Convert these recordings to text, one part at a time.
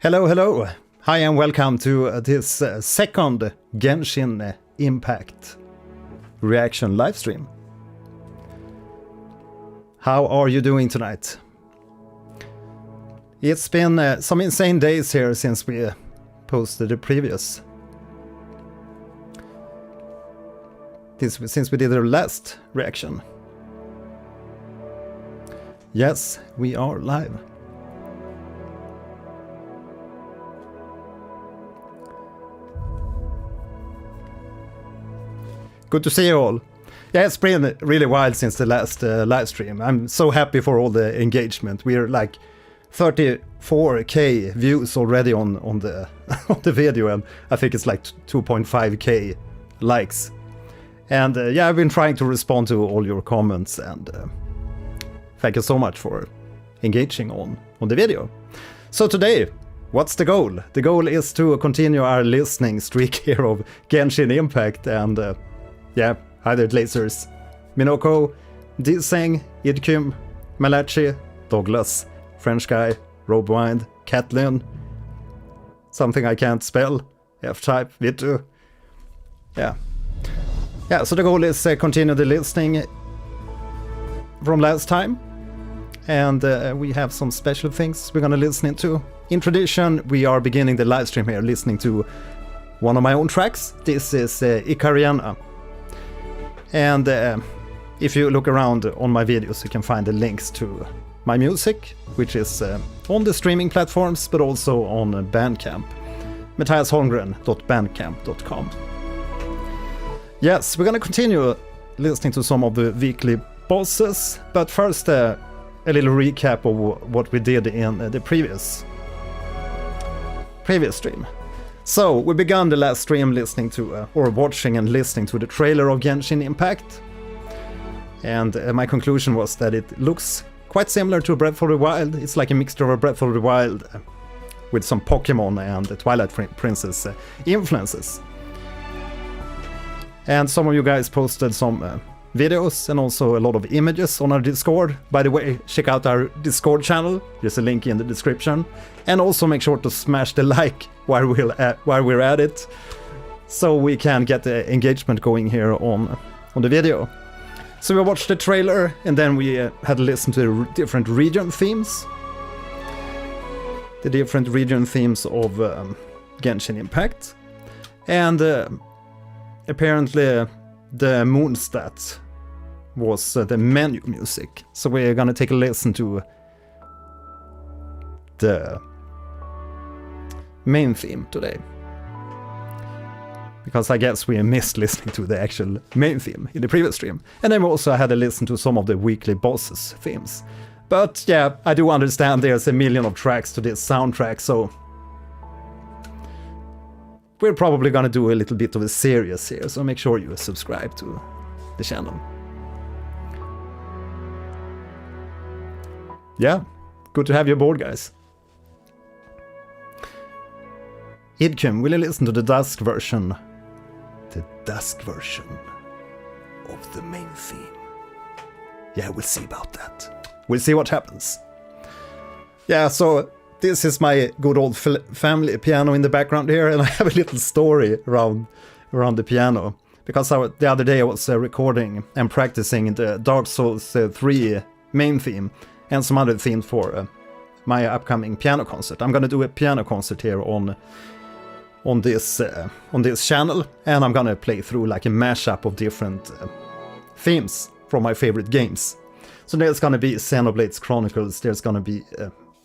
Hello, hello. Hi and welcome to this second Genshin Impact reaction livestream. How are you doing tonight? It's been some insane days here since we posted the previous. Since we did the last reaction. Yes, we are live. Good to see you all. Yeah, it's been really wild since the last live stream. I'm so happy for all the engagement. We're like 34k views already on the on the video, and I think it's like 2.5k likes. And yeah, I've been trying to respond to all your comments, and thank you so much for engaging on the video. So today, what's the goal? The goal is to continue our listening streak here of Genshin Impact, and yeah, either Dlazers, Minoko, Diseng, Idkym, Malachi, Douglas, French Guy, Robewind, Catlin, something I can't spell, F-Type, Vitu. Yeah. Yeah, so the goal is continue the listening from last time. And we have some special things we're gonna listen into. In tradition, we are beginning the live stream here listening to one of my own tracks. This is Icarienna. And if you look around on my videos, you can find the links to my music, which is on the streaming platforms, but also on Bandcamp. MattiasHolmgren.bandcamp.com. Yes, we're gonna continue listening to some of the weekly bosses, but first a little recap of what we did in the previous stream. So, we began the last stream listening to, or watching and listening to the trailer of Genshin Impact. And my conclusion was that it looks quite similar to Breath of the Wild. It's like a mixture of Breath of the Wild with some Pokemon and the Twilight Princess influences. And some of you guys posted some videos and also a lot of images on our Discord. By the way, check out our Discord channel. There's a link in the description. And also make sure to smash the like while we're at it, so we can get the engagement going here on the video. So we watched the trailer, and then we had to listen to the different region themes. The different region themes of Genshin Impact. And apparently the mondstadt was the menu music. So we're gonna take a listen to the main theme today. Because I guess we missed listening to the actual main theme in the previous stream. And then we also had to listen to some of the weekly bosses themes. But yeah, I do understand there's a million of tracks to this soundtrack, so we're probably gonna do a little bit of a series here, so make sure you subscribe to the channel. Yeah, good to have you aboard, guys. Idkym, will you listen to the dusk version? The dusk version of the main theme. Yeah, we'll see about that. We'll see what happens. Yeah, so this is my good old family piano in the background here, and I have a little story around the piano. Because the other day I was recording and practicing the Dark Souls 3 main theme and some other themes for my upcoming piano concert. I'm gonna do a piano concert here on this channel, and I'm gonna play through like a mashup of different themes from my favorite games. So there's gonna be Xenoblade Chronicles, there's gonna be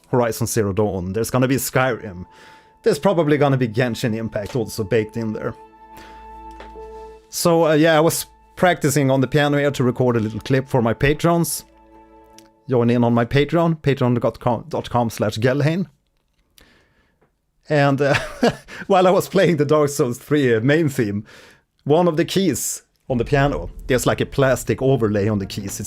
Horizon Zero Dawn, there's gonna be Skyrim, there's probably gonna be Genshin Impact also baked in there. So yeah, I was practicing on the piano here to record a little clip for my patrons. Join in on my Patreon, patreon.com/Gelhain. And while I was playing the Dark Souls 3 main theme, one of the keys on the piano, there's like a plastic overlay on the keys.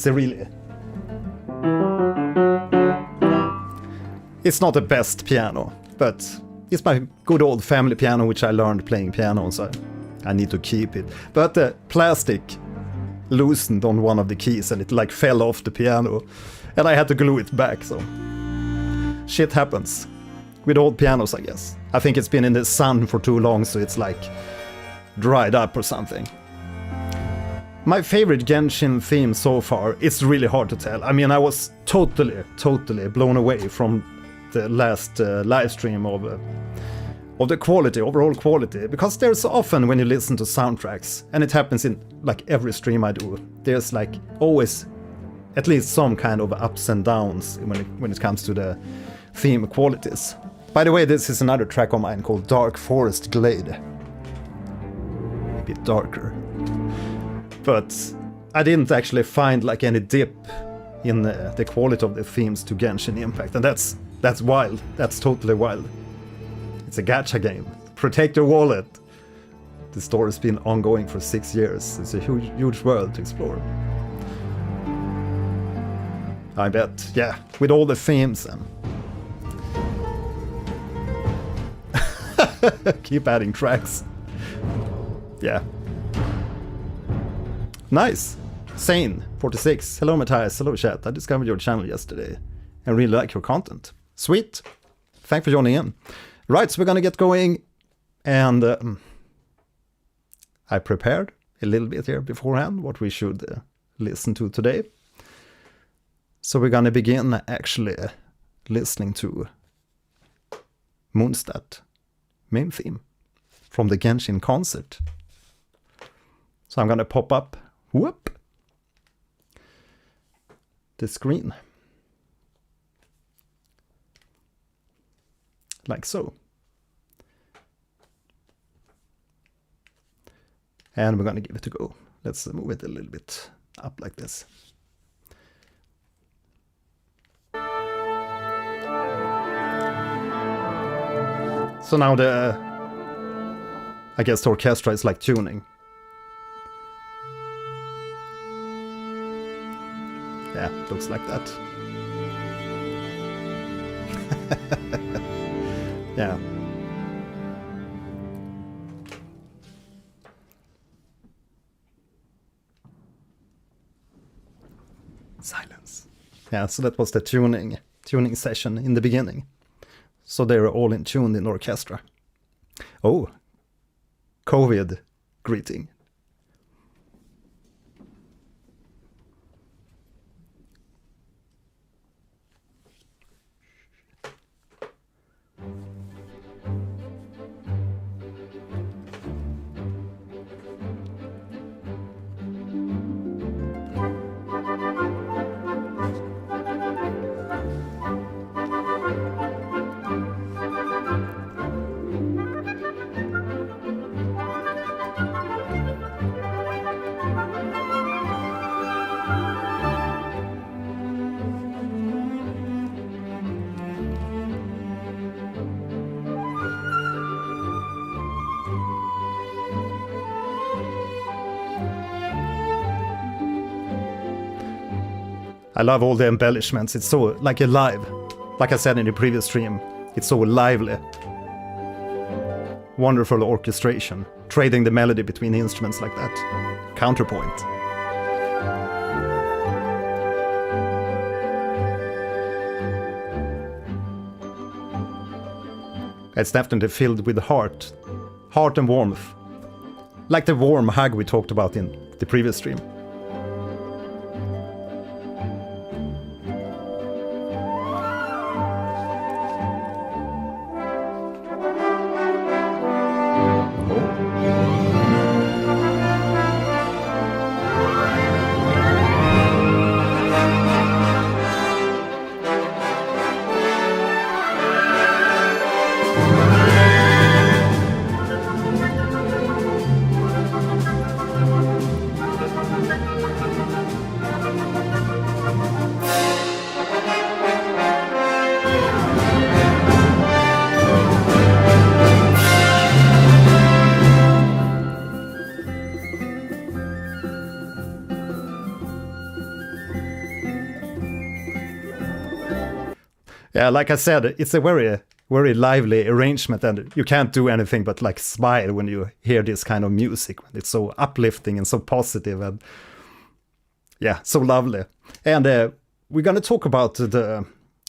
It's not the best piano, but it's my good old family piano, which I learned playing piano. So I need to keep it. But the plastic loosened on one of the keys and it like fell off the piano. And I had to glue it back, so... Shit happens. With old pianos, I guess. I think it's been in the sun for too long, so it's like... dried up or something. My favorite Genshin theme so far, it's really hard to tell. I mean, I was totally blown away from the last live stream of the quality, overall quality, because there's often when you listen to soundtracks, and it happens in like every stream I do, there's like always at least some kind of ups and downs when it comes to the theme qualities. By the way, this is another track of mine called Dark Forest Glade. A bit darker. But I didn't actually find like any dip in the quality of the themes to Genshin Impact, and that's wild. That's totally wild. It's a gacha game. Protect your wallet. The story's been ongoing for 6 years. It's a huge world to explore. I bet, yeah, with all the themes and... Keep adding tracks. Yeah. Nice. Sane 46. Hello Mattias. Hello chat. I discovered your channel yesterday and really like your content. Sweet. Thanks for joining in. Right, so we're gonna get going, and I prepared a little bit here beforehand what we should listen to today. So we're gonna begin actually listening to Mondstadt main theme from the Genshin concert. So I'm gonna pop up, whoop, the screen. Like so. And we're gonna give it a go. Let's move it a little bit up like this. So now I guess the orchestra is like tuning. Yeah, looks like that. Yeah. Silence. Yeah, so that was the tuning session in the beginning. So they were all in tune in the orchestra. Oh, COVID greeting. I love all the embellishments. It's so like alive. Like I said in the previous stream, it's so lively. Wonderful orchestration. Trading the melody between instruments like that. Counterpoint. It's definitely filled with heart and warmth. Like the warm hug we talked about in the previous stream. Yeah, like I said, it's a very very lively arrangement, and you can't do anything but like smile when you hear this kind of music. It's so uplifting and so positive, and yeah, so lovely. And we're gonna talk about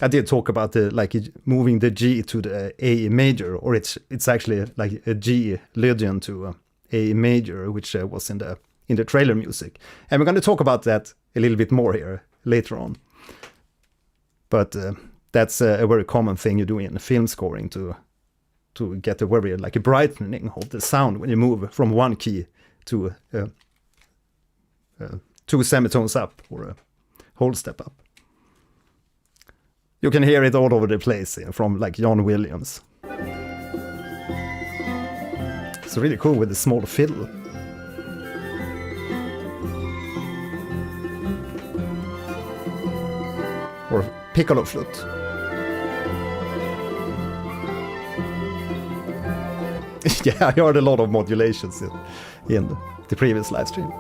I did talk about the like moving the G to the A major, or it's actually like a G Lydian to A major, which was in the trailer music, and we're gonna talk about that a little bit more here later on. But that's a very common thing you do in film scoring to get a very like a brightening of the sound when you move from one key to 2 semitones up or a whole step up. You can hear it all over the place from like John Williams. It's really cool with the small fiddle. Or piccolo flute. Yeah, I heard a lot of modulations in the previous live stream.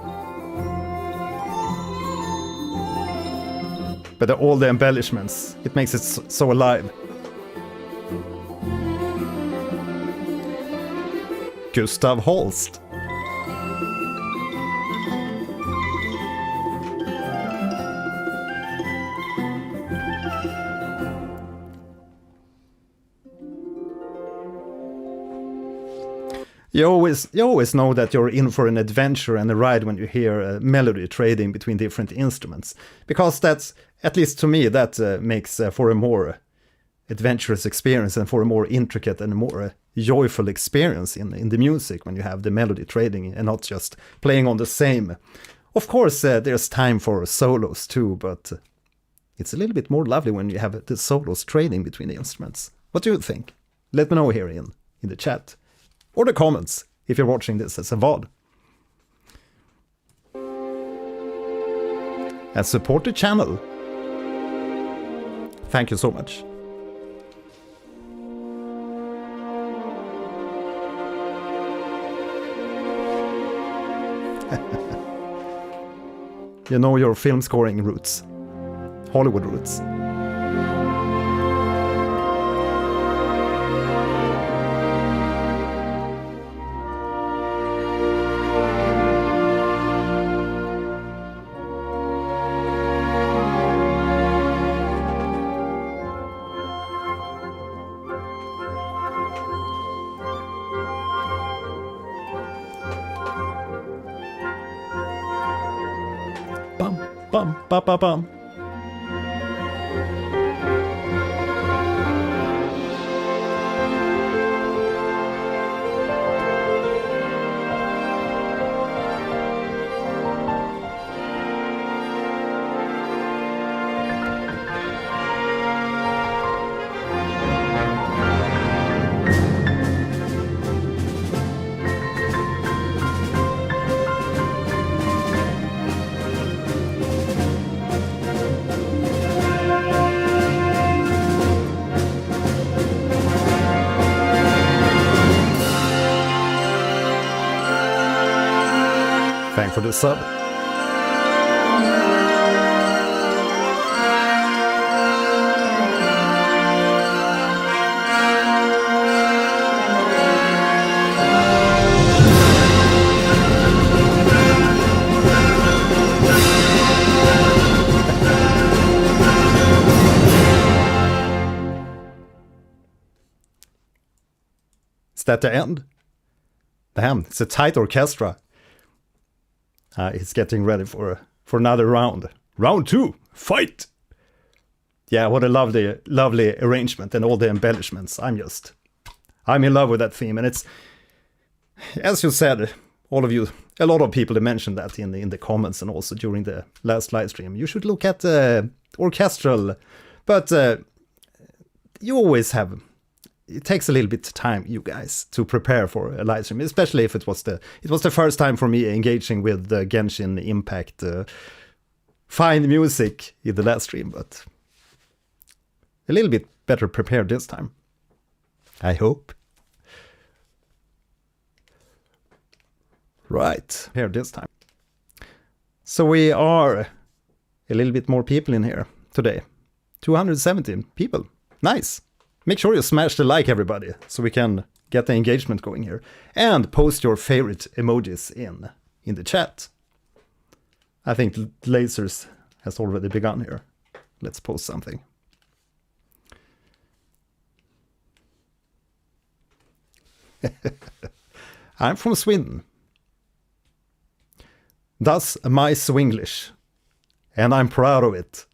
But all the embellishments, it makes it so alive. Gustav Holst. You always know that you're in for an adventure and a ride when you hear a melody trading between different instruments, because that's, at least to me, that makes for a more adventurous experience and for a more intricate and more joyful experience in the music when you have the melody trading and not just playing on the same. Of course, there's time for solos too, but it's a little bit more lovely when you have the solos trading between the instruments. What do you think? Let me know here in the chat. Or the comments, if you're watching this as a VOD. And support the channel. Thank you so much. You know your film scoring roots. Hollywood roots. Bum, ba, ba, bum. Thanks for the sub. Is that the end? Damn, it's a tight orchestra. He's getting ready for another round. Round 2, fight! Yeah, what a lovely arrangement and all the embellishments. I'm in love with that theme, and it's, as you said, all of you, a lot of people mentioned that in the comments and also during the last live stream. You should look at the orchestral, but you always have. It takes a little bit of time, you guys, to prepare for a live stream, especially if it was the first time for me engaging with the Genshin Impact fine music in the last stream, but a little bit better prepared this time. I hope. Right, here this time. So we are a little bit more people in here today. 217 people. Nice. make sure you smash the like, everybody, so we can get the engagement going here. And post your favorite emojis in the chat. I think Dlazers has already begun here. Let's post something. I'm from Sweden. That's my Swinglish. And I'm proud of it.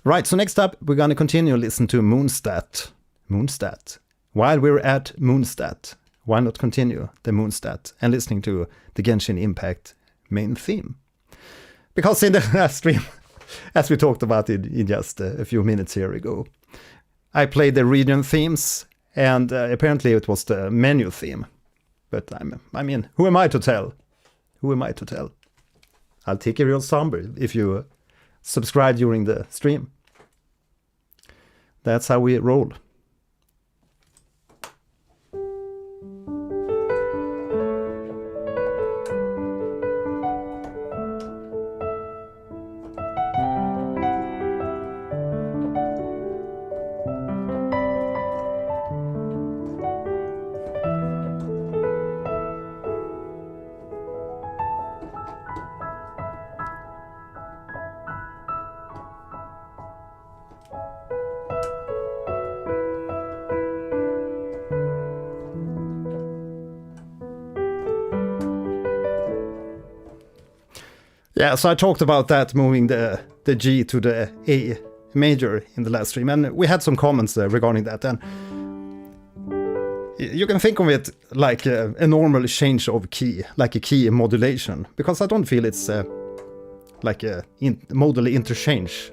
Right, so next up, we're going to continue to listen to mondstadt. Mondstadt. While we're at mondstadt, why not continue the mondstadt and listening to the Genshin Impact main theme? Because in the last stream, as we talked about it in just a few minutes here ago, I played the region themes, and apparently it was the menu theme. But I mean, who am I to tell? Who am I to tell? I'll take a real somber if you subscribe during the stream. That's how we roll. Yeah, so I talked about that, moving the G to the A major in the last stream, and we had some comments regarding that. And you can think of it like a normal change of key, like a key modulation, because I don't feel it's like a modal interchange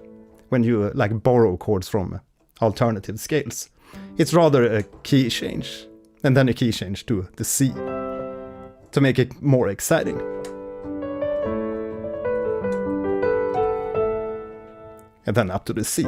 when you like borrow chords from alternative scales. It's rather a key change, and then a key change to the C to make it more exciting. And then up to the C.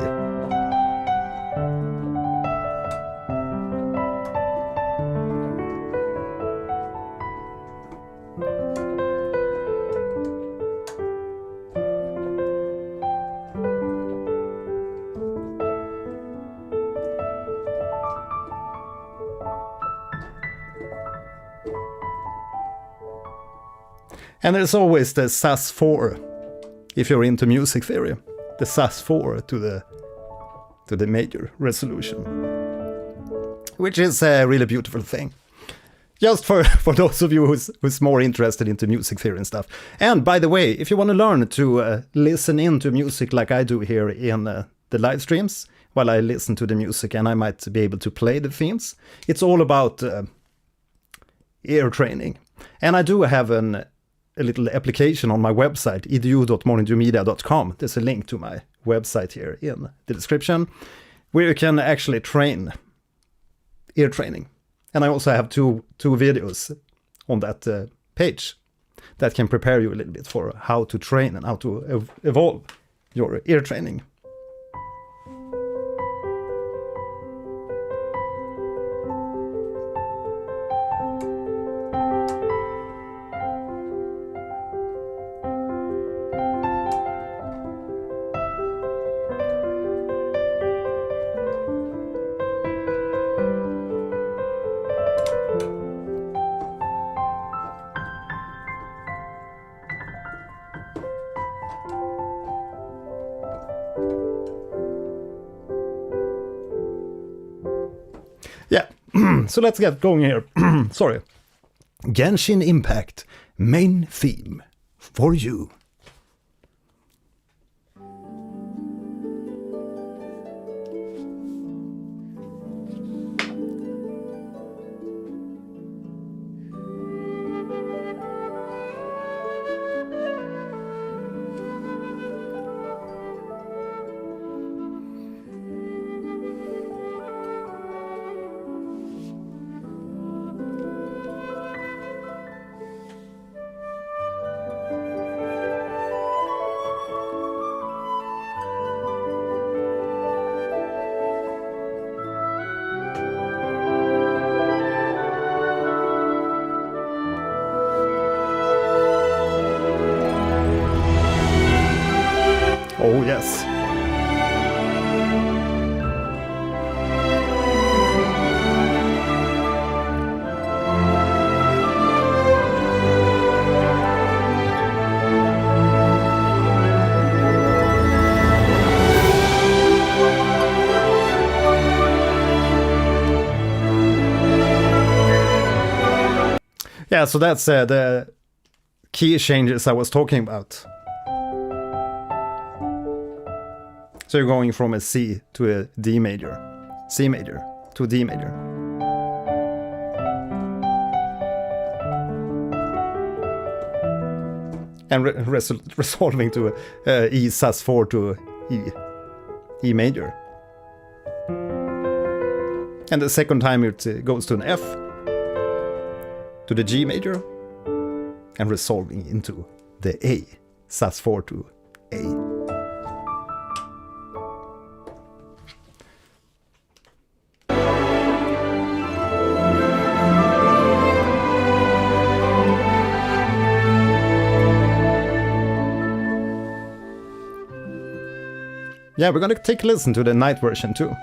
And there's always the SAS4, if you're into music theory. The SAS4 to the major resolution, which is a really beautiful thing. Just for those of you who's more interested into music theory and stuff. And by the way, if you want to learn to listen into music like I do here in the live streams, while I listen to the music and I might be able to play the themes, it's all about ear training. And I do have a little application on my website, edu.morningdewmedia.com. There's a link to my website here in the description, where you can actually train ear training. And I also have two videos on that page that can prepare you a little bit for how to train and how to evolve your ear training. Yeah, so let's get going here. Sorry. Genshin Impact main theme for you. Yeah, so that's the key changes I was talking about. So you're going from a C to a D major, C major to D major. And resolving to E sus4 to E major. And the second time it goes to an F, to the G major, and resolving into the A, sus4 to A. Yeah, we're gonna take a listen to the night version too.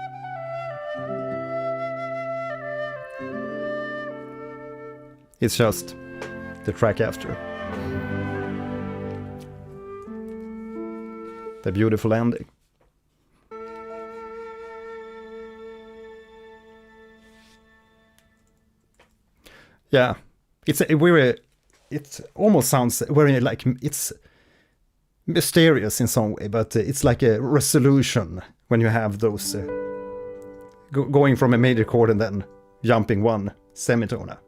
It's just the track after. The beautiful ending. Yeah, it almost sounds very like, it's mysterious in some way, but it's like a resolution when you have those going from a major chord and then jumping one semitone up.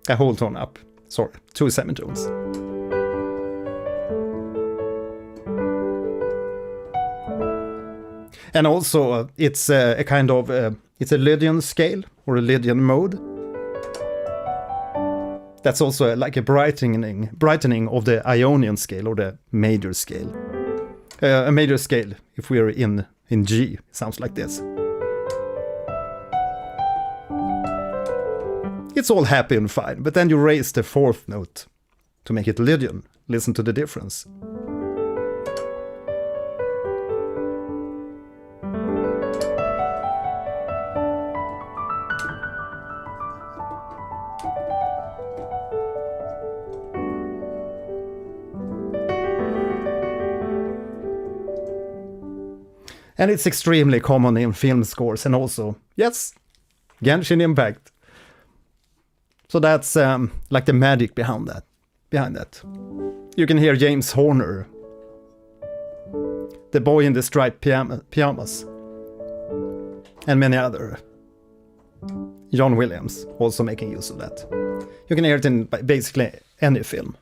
A whole tone up, sorry, 2 semitones. And also it's a kind of, it's a Lydian scale or a Lydian mode. That's also like a brightening of the Ionian scale or the major scale. A major scale, if we're in G, sounds like this. It's all happy and fine, but then you raise the 4th note to make it Lydian. Listen to the difference. And it's extremely common in film scores and also, yes, Genshin Impact. So that's like the magic behind that. You can hear James Horner, the boy in the striped pyjamas, and many other. John Williams also making use of that. You can hear it in basically any film.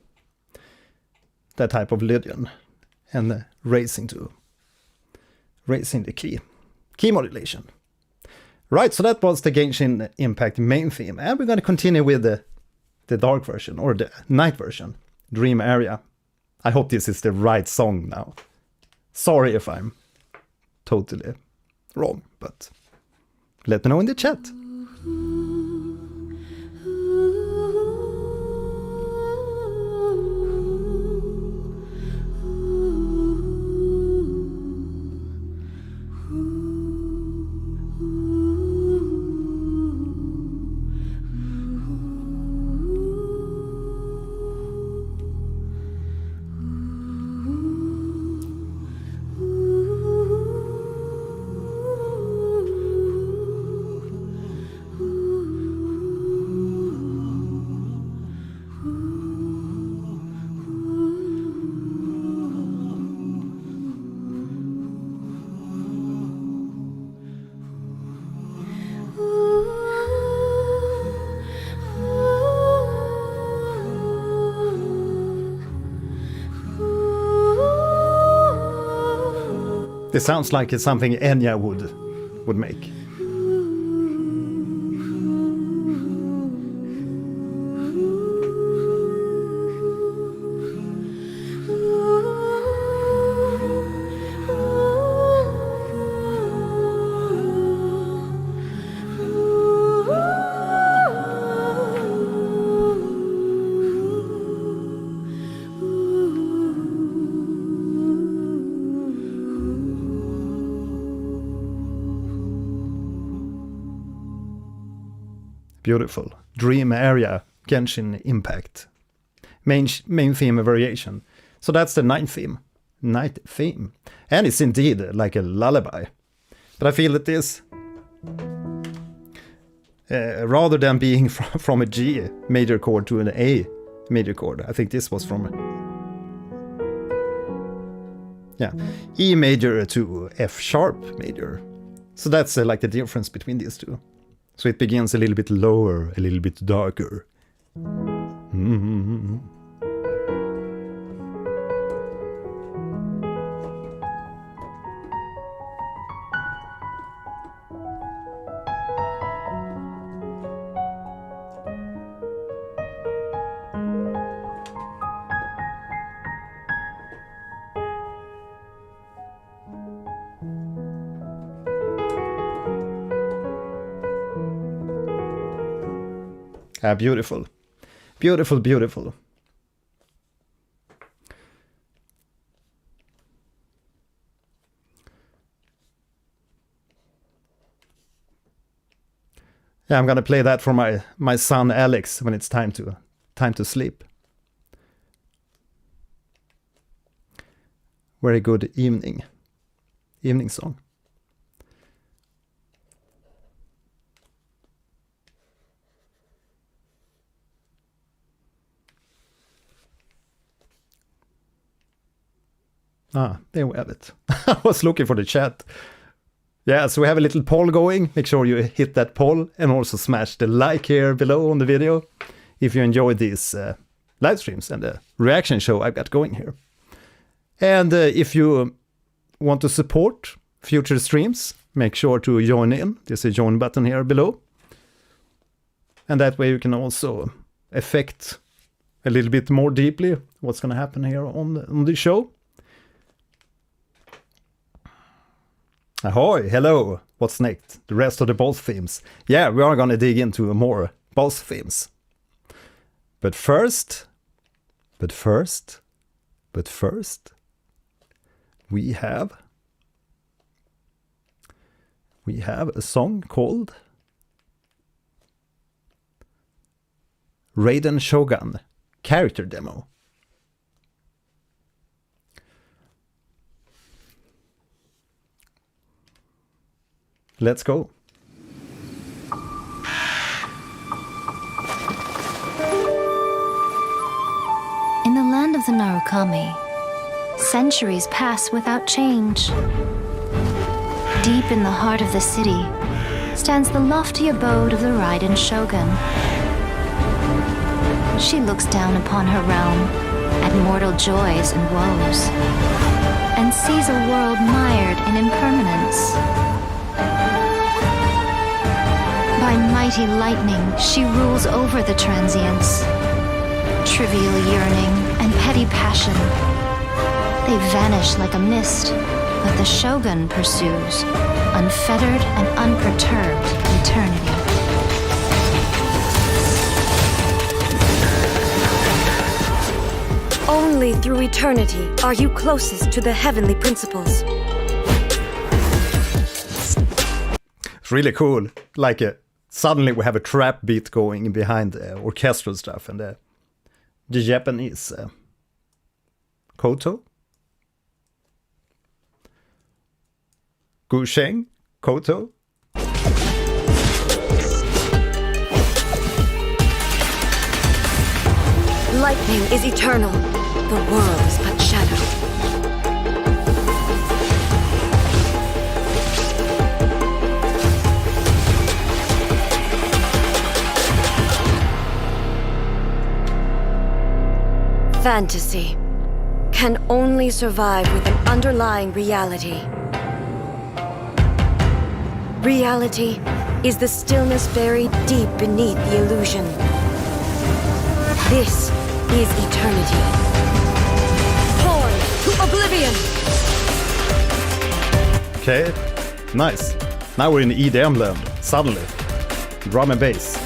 That type of Lydian and raising the key modulation. Right, so that was the Genshin Impact main theme, and we're going to continue with the dark version, or the night version, Dream Aria. I hope this is the right song now. Sorry if I'm totally wrong, but let me know in the chat. This sounds like it's something Enya would make. Beautiful. Dream Area, Genshin Impact. Main theme variation. So that's the night theme. And it's indeed like a lullaby. But I feel that this rather than being from a G major chord to an A major chord. I think this was from E major to F sharp major. So that's like the difference between these two. So it begins a little bit lower, a little bit darker. Beautiful. Beautiful, beautiful. Yeah, I'm gonna play that for my son Alex when it's time to sleep. Very good evening song. There we have it. I was looking for the chat. Yeah, so we have a little poll going. Make sure you hit that poll and also smash the like here below on the video if you enjoy these live streams and the reaction show I've got going here. And if you want to support future streams, make sure to join in. There's a join button here below. And that way you can also affect a little bit more deeply what's going to happen here on the show. Ahoy, hello, what's next? The rest of the boss themes. Yeah, we are gonna dig into more boss themes. But first, we have a song called Raiden Shogun character demo. Let's go. In the land of the Narukami, centuries pass without change. Deep in the heart of the city stands the lofty abode of the Raiden Shogun. She looks down upon her realm at mortal joys and woes, and sees a world mired in impermanence. By mighty lightning, she rules over the transients. Trivial yearning and petty passion, they vanish like a mist, but the Shogun pursues, unfettered and unperturbed, eternity. Only through eternity are you closest to the heavenly principles. It's really cool. Like suddenly we have a trap beat going behind the orchestral stuff, and the Japanese koto, gusheng koto. Lightning is eternal. The world is but shadow. Fantasy can only survive with an underlying reality. Reality is the stillness buried deep beneath the illusion. This is eternity. Born to oblivion! Okay, nice. Now we're in EDM land, suddenly. Drum and bass.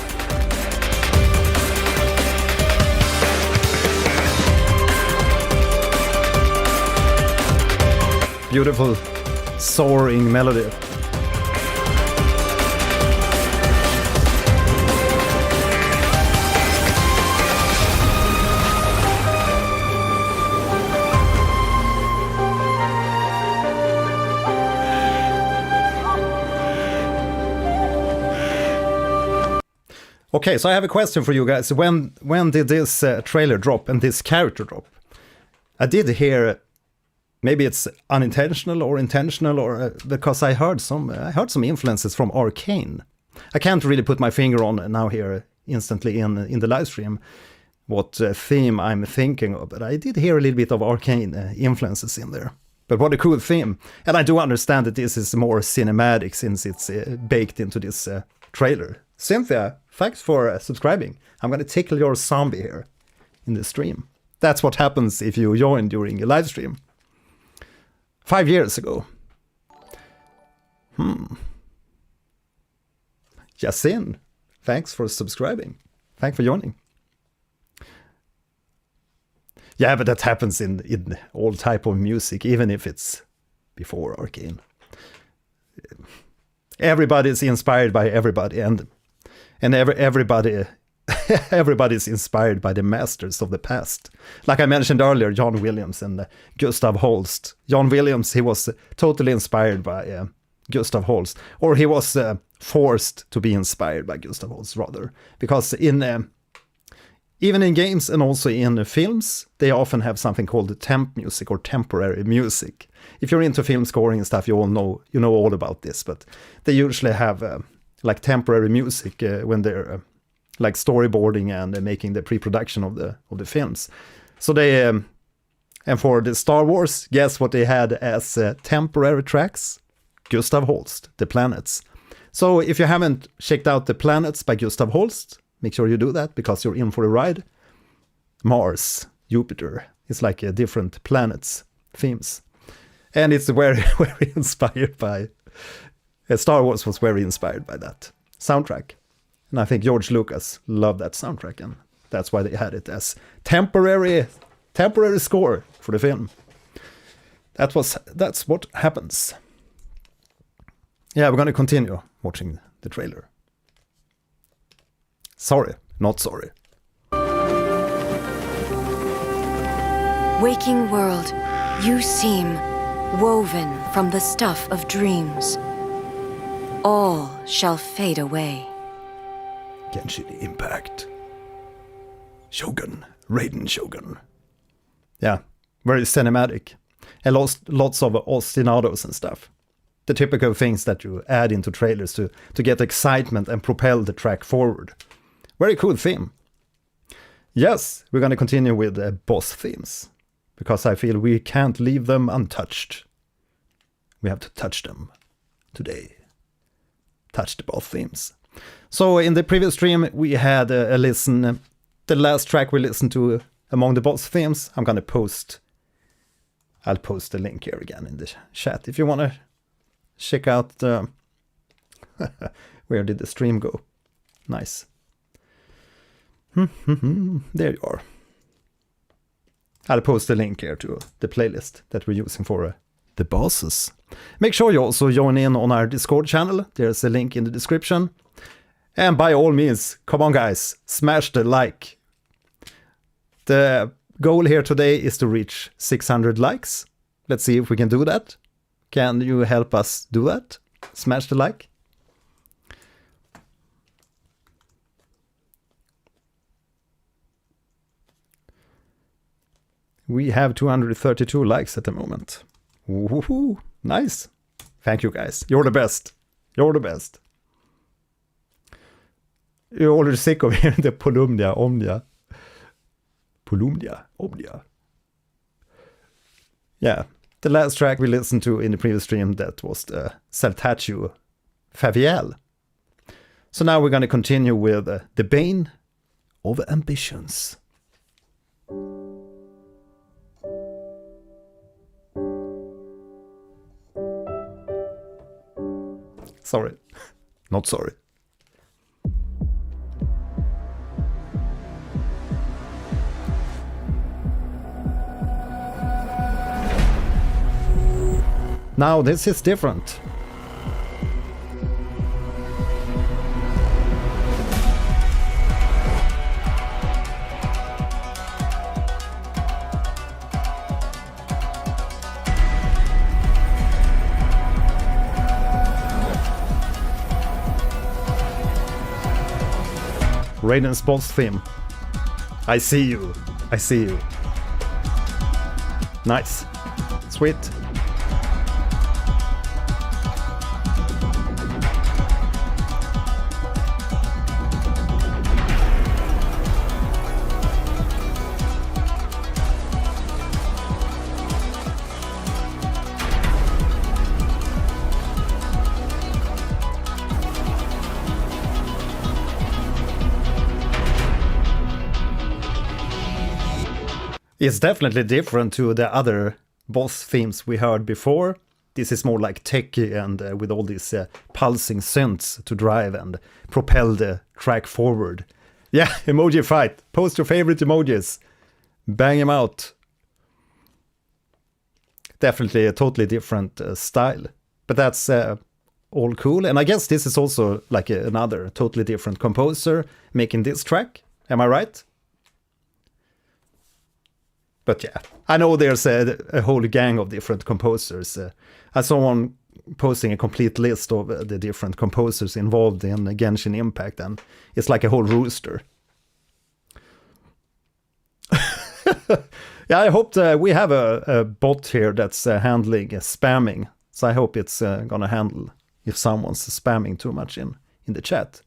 Beautiful soaring melody. Okay, so I have a question for you guys. When did this trailer drop and this character drop? I did hear, maybe it's unintentional or intentional, or because I heard some influences from Arcane. I can't really put my finger on now here instantly in the live stream what theme I'm thinking of, but I did hear a little bit of Arcane influences in there. But what a cool theme. And I do understand that this is more cinematic since it's baked into this trailer. Cynthia, thanks for subscribing. I'm going to tickle your zombie here in the stream. That's what happens if you join during a live stream. 5 years ago. Yasin, thanks for subscribing. Thanks for joining. Yeah, but that happens in all type of music, even if it's before Arcane. Everybody's inspired by everybody, and everybody everybody's inspired by the masters of the past. Like I mentioned earlier, John Williams and Gustav Holst. John Williams, he was totally inspired by Gustav Holst, or he was forced to be inspired by Gustav Holst, rather, because even in games and also in films, they often have something called temp music or temporary music. If you're into film scoring and stuff, you know all about this, but they usually have like temporary music when they're like storyboarding and making the pre-production of the films. So they and for the Star Wars, guess what they had as temporary tracks? Gustav Holst, The Planets. So if you haven't checked out The Planets by Gustav Holst, make sure you do that, because you're in for a ride. Mars, Jupiter, it's like different planets themes. And it's very, very inspired by... Star Wars was very inspired by that soundtrack. And I think George Lucas loved that soundtrack, and that's why they had it as temporary score for the film. That's what happens. Yeah, we're going to continue watching the trailer. Sorry, not sorry. Waking world, you seem woven from the stuff of dreams. All shall fade away. Genshin Impact. Shogun. Raiden Shogun. Yeah, very cinematic. And lots of ostinatos and stuff. The typical things that you add into trailers to get excitement and propel the track forward. Very cool theme. Yes, we're going to continue with boss themes, because I feel we can't leave them untouched. We have to touch them today. Touch the boss themes. So in the previous stream, we had a listen. The last track we listened to among the boss themes, I'll post the link here again in the chat if you want to check out where did the stream go. Nice. There you are. I'll post a link here to the playlist that we're using for the bosses. Make sure you also join in on our Discord channel. There's a link in the description. And by all means, come on guys, smash the like. The goal here today is to reach 600 likes. Let's see if we can do that. Can you help us do that? Smash the like. We have 232 likes at the moment. Woohoo! Nice. Thank you guys. You're the best. You're the best. You're already sick of hearing the Polumnia Omnia. Polumnia Omnia. Yeah. The last track we listened to in the previous stream, that was the Saltatio Faviel. So now we're going to continue with the Bane of Ambitions. Sorry. Not sorry. Now this is different. Raiden's boss theme. I see you. I see you. Nice. Sweet. It's definitely different to the other boss themes we heard before. This is more like techy and with all these pulsing synths to drive and propel the track forward. Yeah, emoji fight. Post your favorite emojis. Bang them out. Definitely a totally different style. But that's all cool. And I guess this is also like another totally different composer making this track. Am I right? But yeah, I know there's a whole gang of different composers. I saw one posting a complete list of the different composers involved in Genshin Impact, and it's like a whole rooster. Yeah, I hope we have a bot here that's handling spamming. So I hope it's gonna handle if someone's spamming too much in the chat.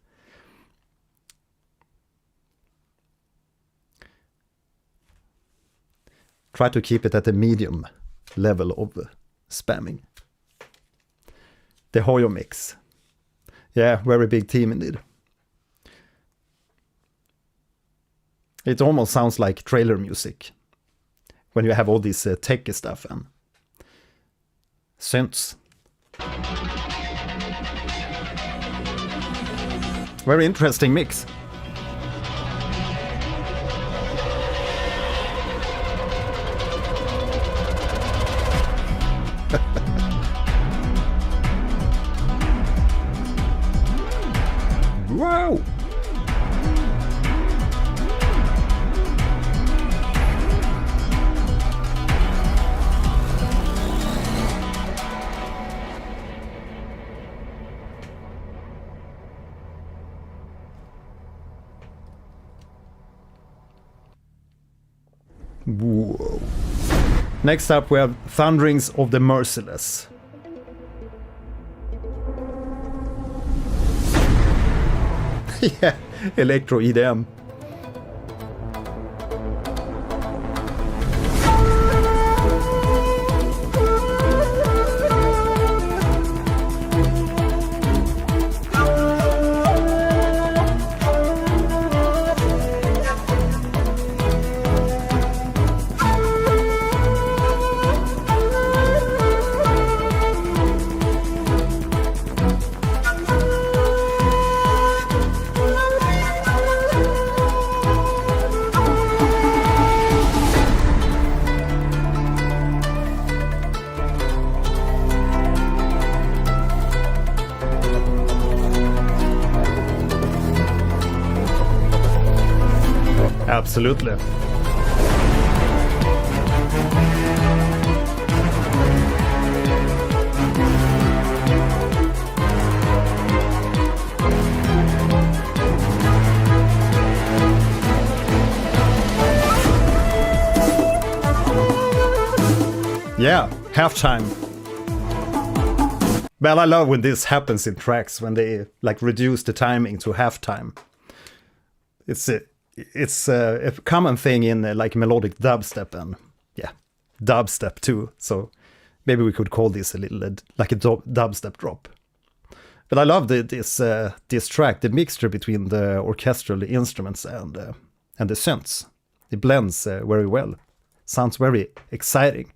Try to keep it at a medium level of spamming. The Hoyo mix. Yeah, very big team indeed. It almost sounds like trailer music when you have all this techy stuff and synths. Very interesting mix. Wow! Whoa. Next up we have Thunderings of the Merciless. Yeah, electro EDM. Absolutely. Yeah, halftime. Well, I love when this happens in tracks, when they like reduce the timing to halftime. It's a common thing in like melodic dubstep and yeah, dubstep too. So maybe we could call this a little like a dubstep drop. But I love this track, the mixture between the orchestral instruments and the synths. It blends very well. Sounds very exciting.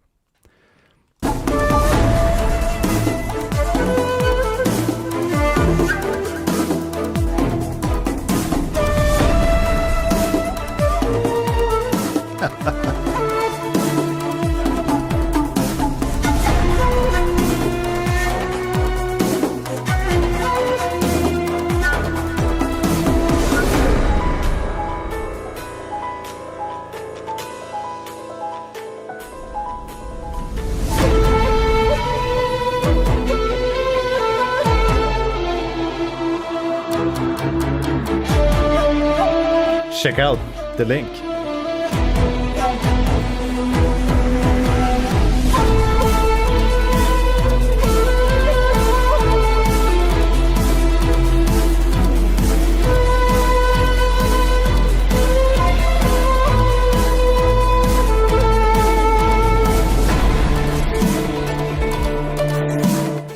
check out the link.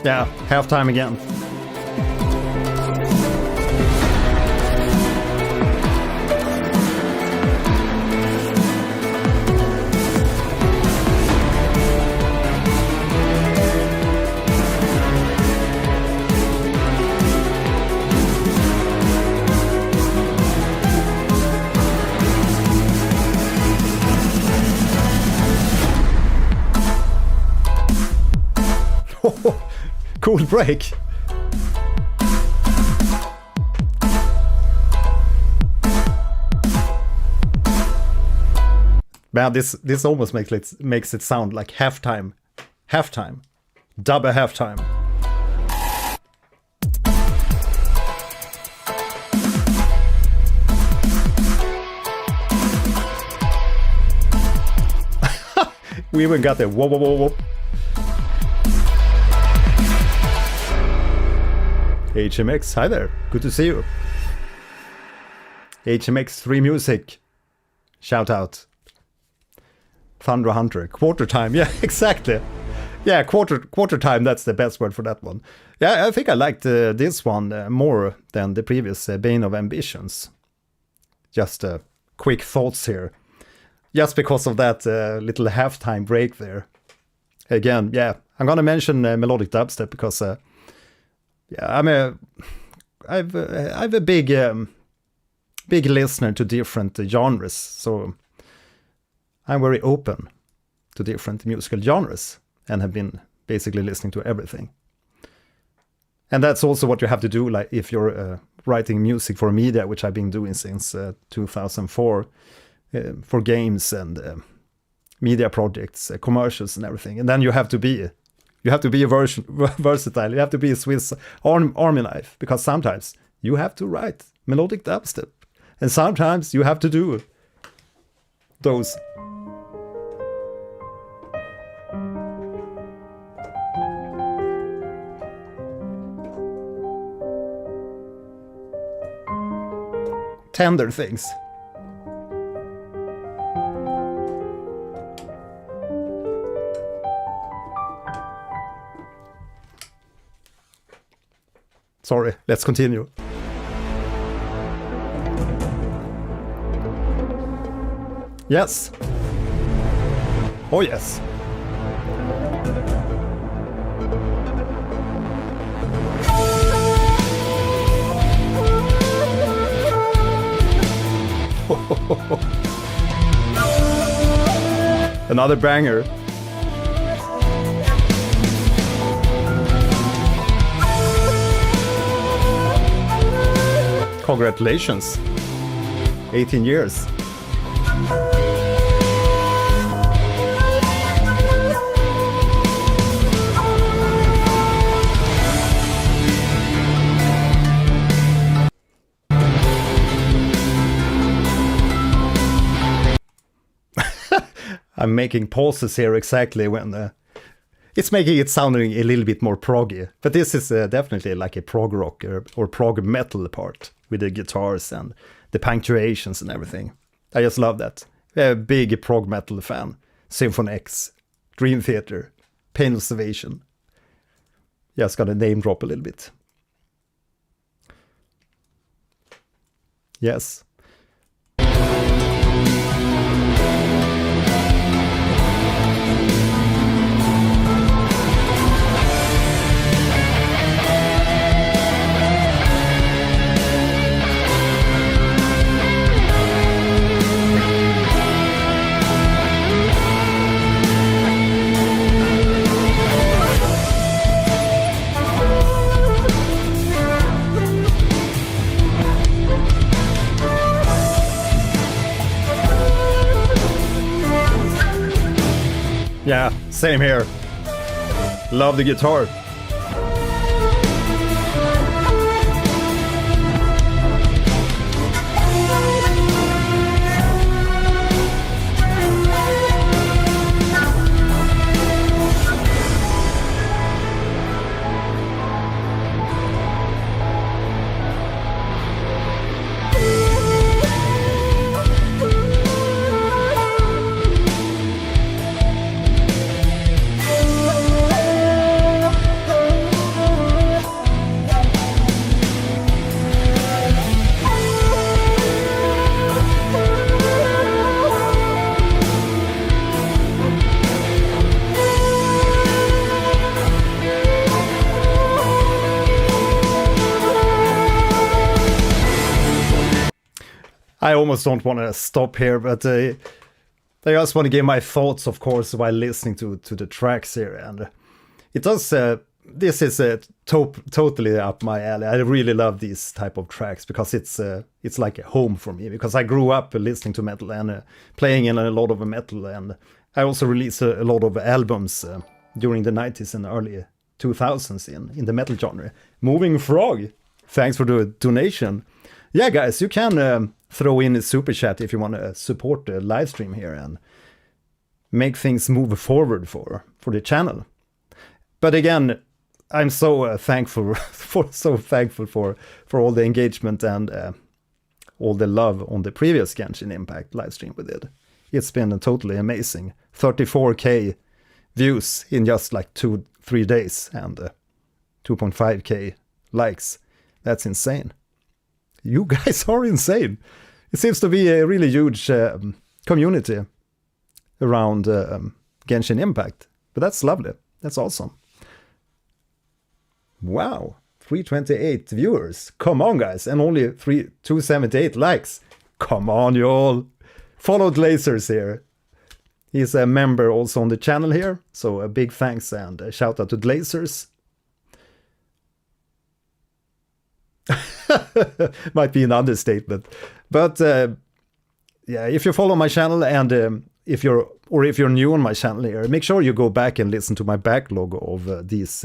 Yeah, halftime again. Cool break. Man, this almost makes it sound like halftime. Halftime. Double halftime. We even got the whoa whoa whoa whoa. HMX, hi there, good to see you. HMX 3 Music, shout out. Thunder Hunter, quarter time, yeah, exactly. Yeah, quarter time, that's the best word for that one. Yeah, I think I liked this one more than the previous Bane of Ambitions. Just quick thoughts here. Just because of that little halftime break there. Again, yeah, I'm gonna mention melodic dubstep because yeah, I've a big listener to different genres, so I'm very open to different musical genres and have been basically listening to everything. And that's also what you have to do, like if you're writing music for media, which I've been doing since 2004, for games and media projects, commercials and everything. And then you have to be versatile. You have to be a Swiss army knife, because sometimes you have to write melodic dubstep, and sometimes you have to do those. Tender things. Sorry, let's continue. Yes. Oh yes. Another banger. Congratulations. 18 years. I'm making pauses here exactly when it's making it sounding a little bit more proggy. But this is definitely like a prog rock or prog metal part with the guitars and the punctuations and everything. I just love that. I'm a big prog metal fan. Symphony X, Dream Theater, Pain of Salvation. Just gotta name drop a little bit. Yes. Yeah, same here. Love the guitar. I almost don't want to stop here, but I just want to give my thoughts, of course, while listening to the tracks here. And it does, this is totally up my alley. I really love these type of tracks because it's like a home for me, because I grew up listening to metal and playing in a lot of metal. And I also released a lot of albums during the 90s and early 2000s in the metal genre. Moving Frog, thanks for the donation. Yeah, guys, you can throw in a super chat if you want to support the live stream here and make things move forward for the channel. But again, I'm so thankful for all the engagement and all the love on the previous Genshin Impact live stream we did. It's been totally amazing. 34k views in just like 2-3 days and 2.5k likes. That's insane. You guys are insane. It seems to be a really huge community around Genshin Impact. But that's lovely. That's awesome. Wow. 328 viewers. Come on, guys. And only 278 likes. Come on, you all. Follow Dlazers here. He's a member also on the channel here. So a big thanks and a shout out to Dlazers. Might be an understatement. But yeah, if you follow my channel and if you're new on my channel here, make sure you go back and listen to my backlog of these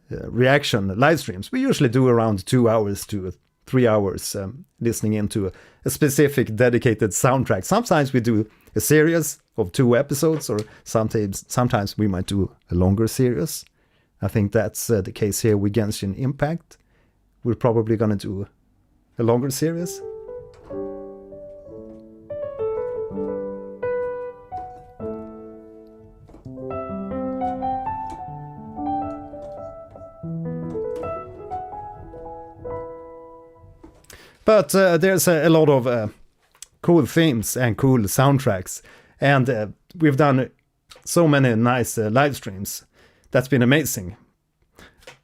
reaction live streams. We usually do around 2 hours to 3 hours listening into a specific dedicated soundtrack. Sometimes we do a series of 2 episodes, or sometimes we might do a longer series. I think that's the case here with Genshin Impact. We're probably gonna do a longer series. But there's a lot of cool themes and cool soundtracks. And we've done so many nice live streams. That's been amazing.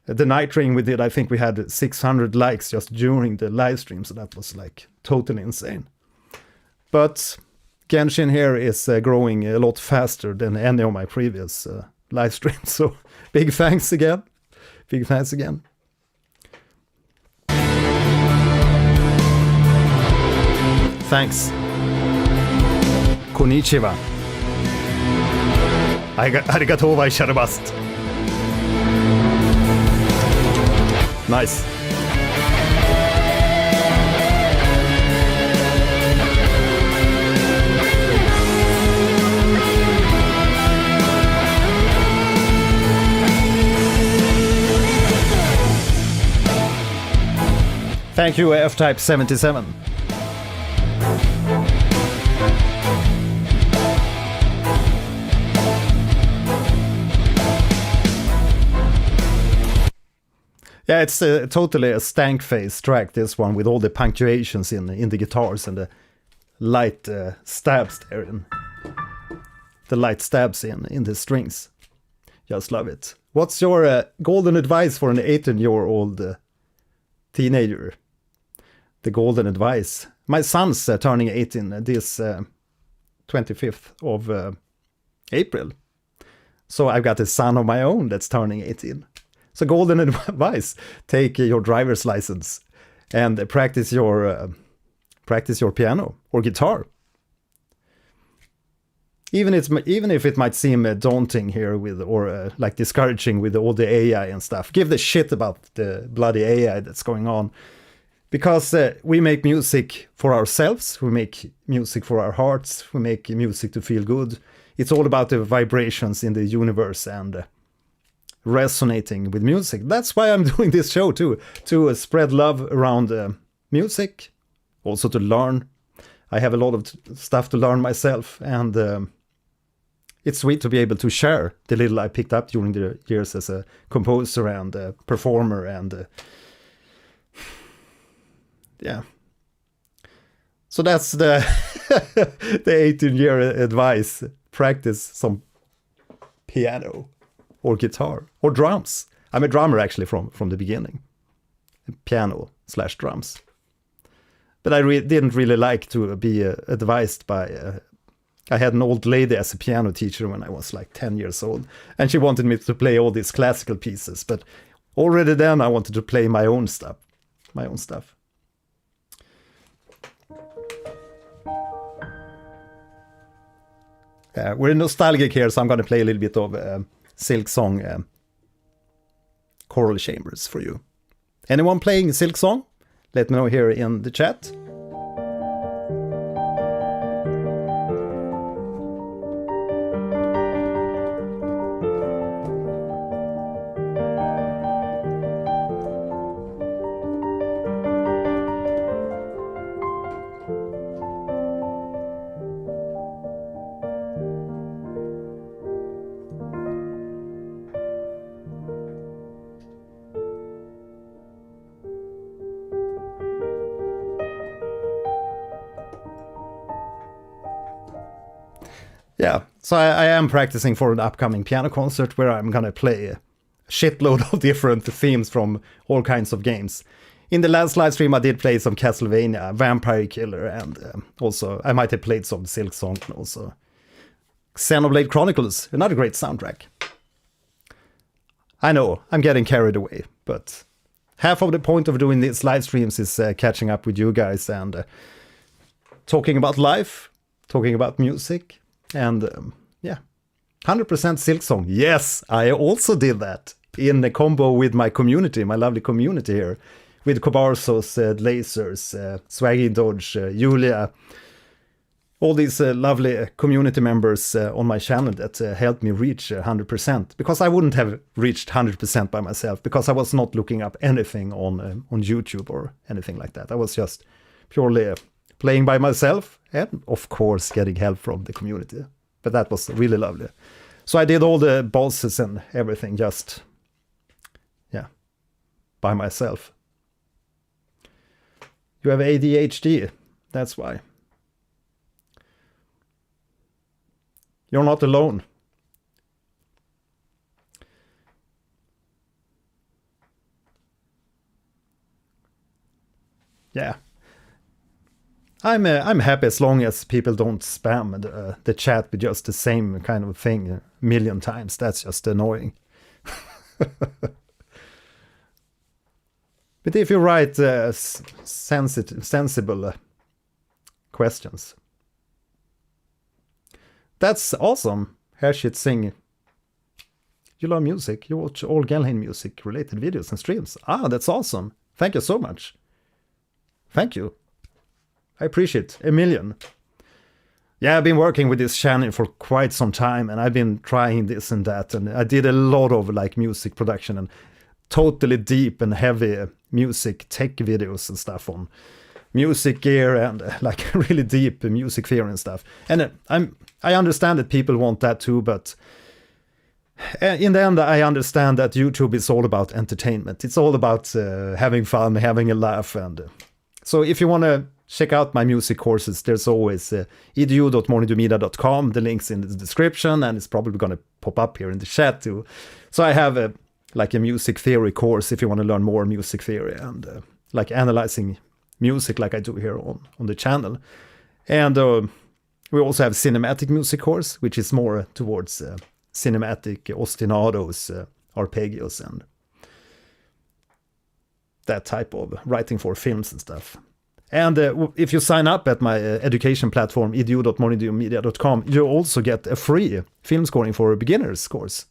The Night Train we did, I think we had 600 likes just during the live stream. So that was like totally insane. But Genshin here is growing a lot faster than any of my previous live streams. So big thanks again. Big thanks again. Thanks. Konnichiwa. Arigatou gozaimashita. Nice. Thank you, F-Type 77. Yeah, it's totally a stank face track, this one, with all the punctuations in the guitars and the light stabs there. The light stabs in the strings. Just love it. What's your golden advice for an 18-year-old teenager? The golden advice. My son's turning 18 this 25th of April. So I've got a son of my own that's turning 18. So golden advice, take your driver's license and practice your piano or guitar. Even if it might seem daunting here or like discouraging with all the AI and stuff, give the shit about the bloody AI that's going on. Because we make music for ourselves, we make music for our hearts, we make music to feel good. It's all about the vibrations in the universe and resonating with music. That's why I'm doing this show too, to spread love around music, also to learn. I have a lot of stuff to learn myself, and it's sweet to be able to share the little I picked up during the years as a composer and a performer, and yeah. So that's the the 18-year advice. Practice some piano or guitar or drums. I'm a drummer actually from the beginning. Piano/drums. But I didn't really like to be advised by... I had an old lady as a piano teacher when I was like 10 years old, and she wanted me to play all these classical pieces, but already then I wanted to play my own stuff. We're nostalgic here, so I'm going to play a little bit of Silk Song choral chambers for you. Anyone playing Silk Song? Let me know here in the chat. Yeah, so I am practicing for an upcoming piano concert where I'm gonna play a shitload of different themes from all kinds of games. In the last live stream I did play some Castlevania, Vampire Killer, and also I might have played some Silk Song and also Xenoblade Chronicles, another great soundtrack. I know, I'm getting carried away, but half of the point of doing these live streams is catching up with you guys and talking about life, talking about music. And yeah, 100% Silk Song. Yes, I also did that in a combo with my community, my lovely community here, with Kobarsos, Dlazers, Swaggy Dodge, Julia, all these lovely community members on my channel that helped me reach 100%. Because I wouldn't have reached 100% by myself, because I was not looking up anything on YouTube or anything like that. I was just purely playing by myself, and of course getting help from the community. But that was really lovely. So I did all the bosses and everything just, yeah, by myself. You have ADHD, that's why. You're not alone. Yeah. I'm happy as long as people don't spam the chat with just the same kind of thing a million times. That's just annoying. But if you write sensible questions, that's awesome. Hershit sing. You love music. You watch all Genshin music related videos and streams. Ah, that's awesome. Thank you so much. Thank you. I appreciate it. A million. Yeah, I've been working with this channel for quite some time, and I've been trying this and that, and I did a lot of like music production and totally deep and heavy music tech videos and stuff on music gear and like really deep music theory and stuff. And I understand that people want that too, but in the end I understand that YouTube is all about entertainment. It's all about having fun, having a laugh, and so if you want to check out my music courses, there's always edu.morningdomedia.com. The link's in the description, and it's probably going to pop up here in the chat too. So I have a music theory course if you want to learn more music theory and like analyzing music like I do here on the channel. And we also have cinematic music course, which is more towards cinematic ostinatos, arpeggios, and that type of writing for films and stuff. And if you sign up at my education platform, edu.morningdomedia.com, you also get a free film scoring for beginners course,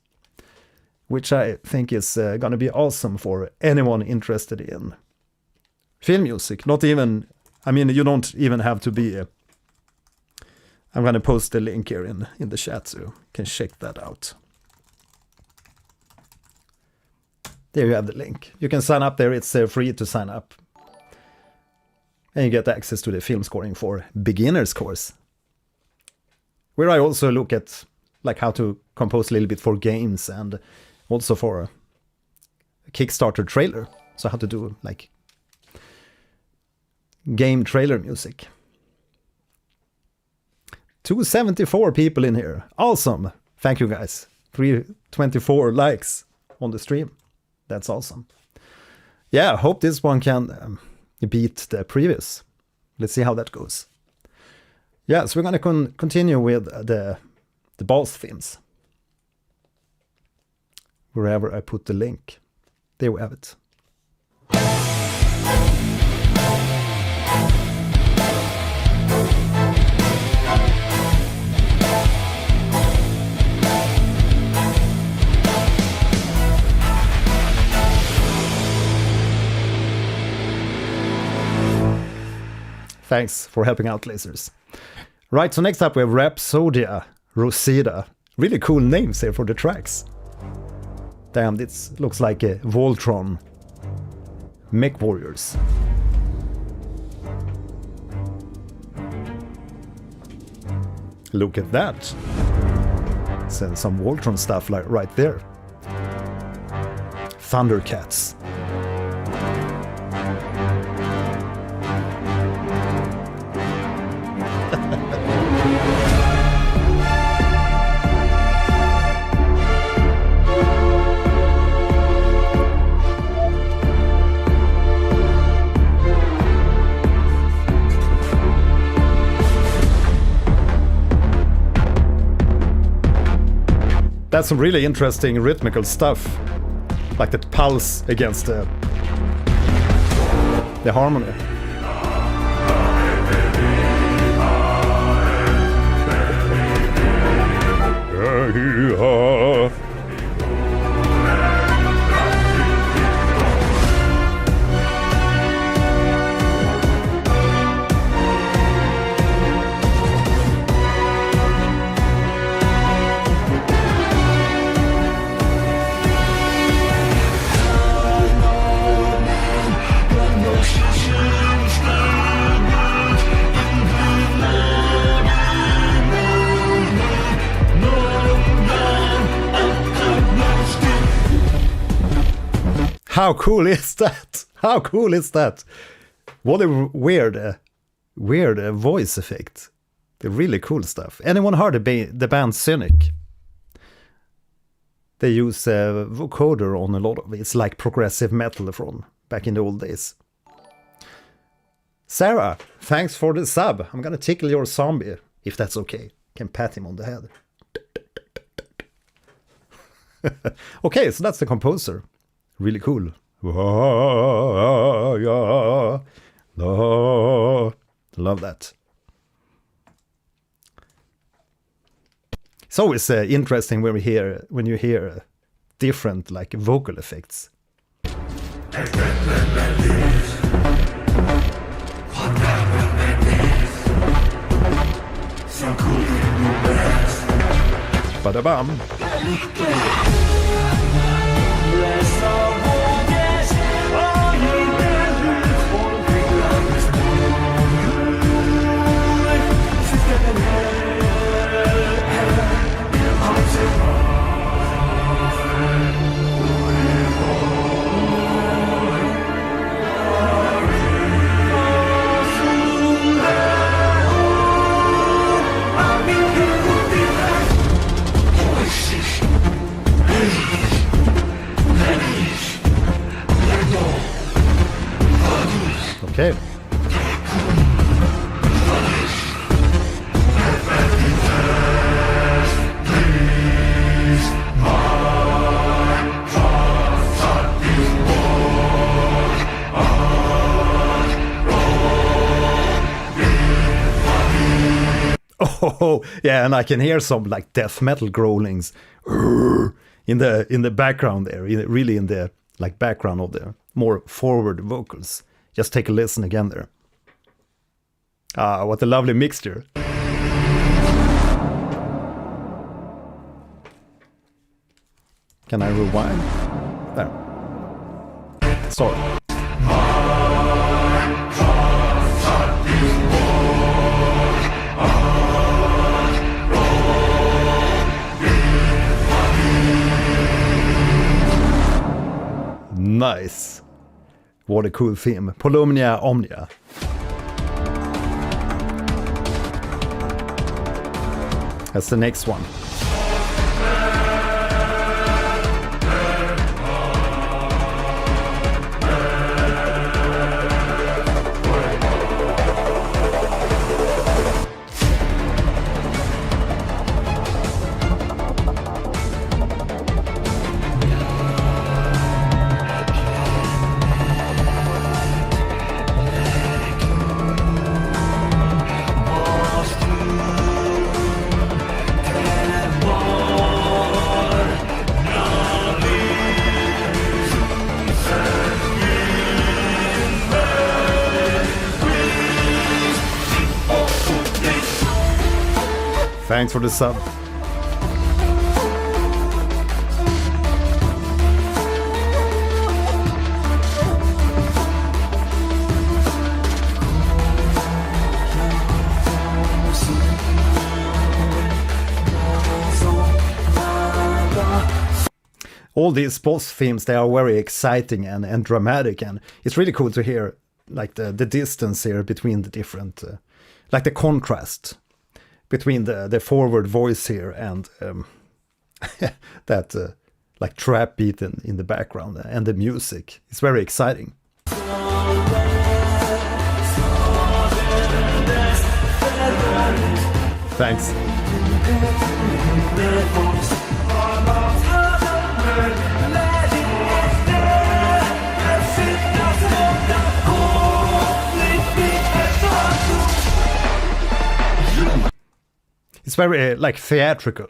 which I think is going to be awesome for anyone interested in film music. Not even, I mean, you don't even have to be, I'm going to post the link here in the chat so you can check that out. There you have the link. You can sign up there, it's free to sign up. And you get access to the film scoring for beginners course, where I also look at like how to compose a little bit for games and also for a Kickstarter trailer. So how to do like game trailer music. 274 people in here. Awesome. Thank you guys. 324 likes on the stream. That's awesome. Yeah, I hope this one can beat the previous. Let's see how that goes. Yeah, so we're going to continue with the boss themes. Wherever I put the link. There we have it. Thanks for helping out, Dlazers. Right, so next up we have Rhapsodia Roscida. Really cool names here for the tracks. Damn, this looks like a Voltron. Mech Warriors. Look at that. Send some Voltron stuff like right there. Thundercats. That's some really interesting rhythmical stuff, like that pulse against the harmony. How cool is that? How cool is that? What a weird voice effect. The really cool stuff. Anyone heard the band Cynic? They use a vocoder on a lot of it. It's like progressive metal from back in the old days. Sarah, thanks for the sub. I'm gonna tickle your zombie, if that's okay. Can pat him on the head. Okay, so that's the composer. Really cool. Love that. It's always interesting when you hear different like vocal effects. Badabam. Okay. Oh yeah, and I can hear some like death metal growlings in the background there, really in the like background of the more forward vocals. Just take a listen again there. Ah, what a lovely mixture. Can I rewind? There. Sorry. Nice. What a cool theme. Polumnia Omnia. That's the next one. Thanks for the sub. All these boss themes, they are very exciting and dramatic, and it's really cool to hear like the distance here between the different, like the contrast between the forward voice here and that like trap beat in the background and the music. It's very exciting. Thanks. It's very like theatrical.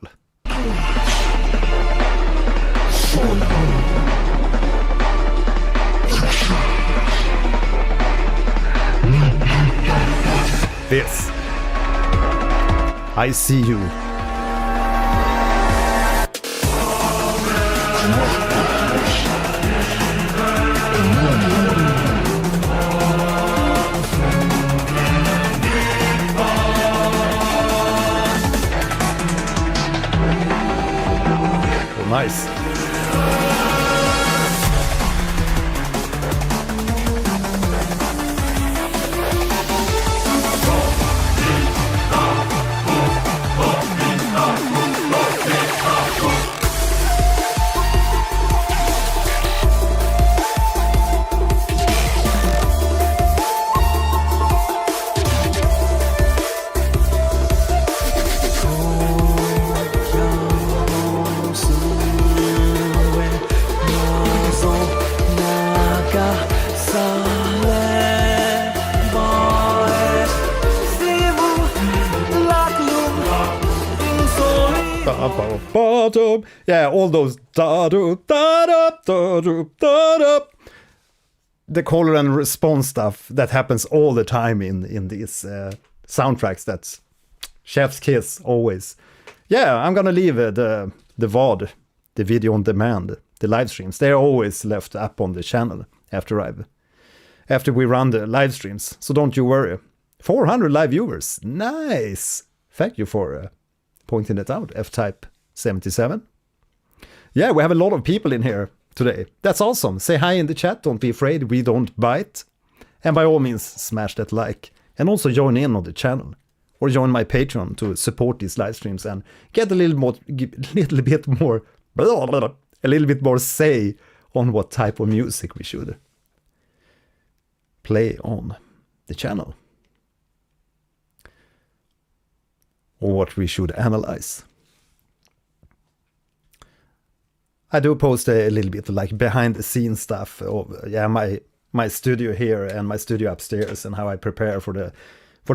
This. I see you. Nice. Yeah, all those da-do, da-da, da-do, da-da. The caller and response stuff that happens all the time in these soundtracks. That's chef's kiss always. Yeah, I'm gonna leave the VOD, the video on demand, the live streams. They're always left up on the channel after we run the live streams. So don't you worry. 400 live viewers, nice. Thank you for pointing it out. F-Type 77. Yeah, we have a lot of people in here today. That's awesome. Say hi in the chat. Don't be afraid. We don't bite. And by all means, smash that like. And also join in on the channel. Or join my Patreon to support these live streams and get a little bit more say on what type of music we should play on the channel. Or what we should analyze. I do post a little bit like behind the scenes stuff of my studio here and my studio upstairs and how I prepare for the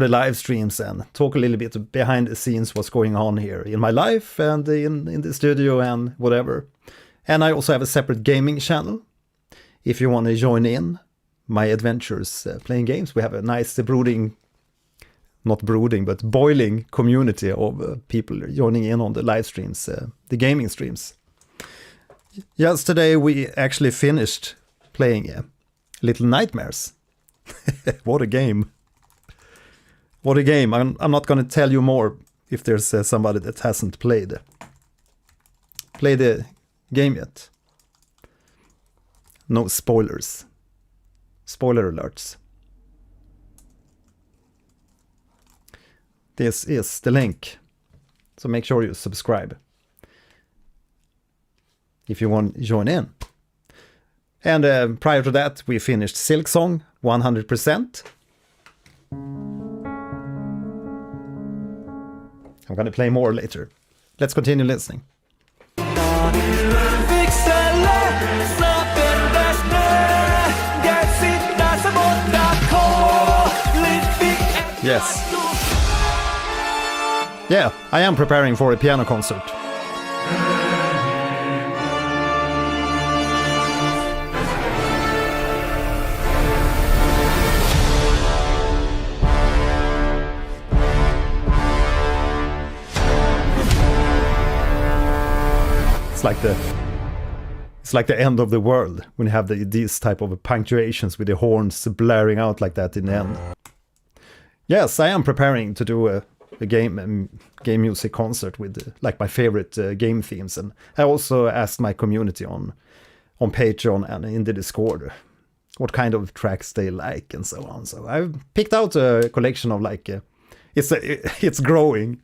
live streams and talk a little bit behind the scenes what's going on here in my life and in the studio and whatever. And I also have a separate gaming channel if you want to join in my adventures playing games. We have a nice boiling community of people joining in on the live streams, the gaming streams. Yesterday we actually finished playing Little Nightmares. What a game. What a game. I'm not going to tell you more if there's somebody that hasn't played the game yet. No spoilers. Spoiler alerts. This is the link. So make sure you subscribe if you want to join in. And prior to that, we finished Silk Song 100%. I'm going to play more later. Let's continue listening. Yes. Yeah, I am preparing for a piano concert. It's like the end of the world when you have these type of punctuations with the horns blaring out like that in the end. Yes, I am preparing to do a game music concert with like my favorite game themes, and I also asked my community on Patreon and in the Discord what kind of tracks they like and so on. So I've picked out a collection of like it's growing.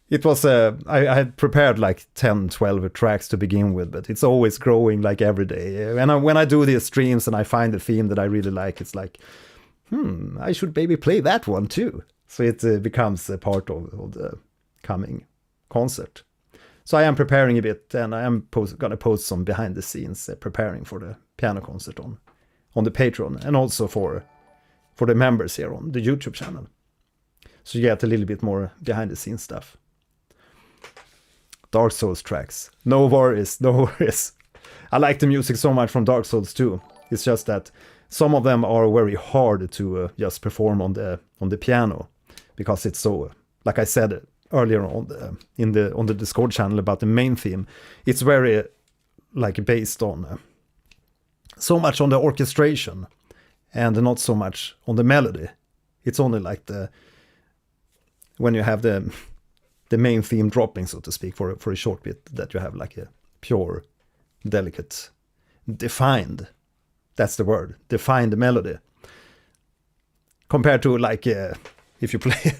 It was I had prepared like 10-12 tracks to begin with, but it's always growing like every day. And when I do these streams and I find a theme that I really like, it's like, I should maybe play that one too. So it becomes a part of the coming concert. So I am preparing a bit, and I am gonna post some behind the scenes preparing for the piano concert on the Patreon, and also for the members here on the YouTube channel. So you get a little bit more behind the scenes stuff. Dark Souls tracks. No worries, no worries. I like the music so much from Dark Souls too. It's just that some of them are very hard to just perform on the piano, because it's so, like I said earlier on the Discord channel about the main theme, it's very like based on so much on the orchestration and not so much on the melody. It's only like when you have the main theme dropping, so to speak, for a short bit, that you have like a pure, delicate, defined, that's the word, defined melody. Compared to like if you play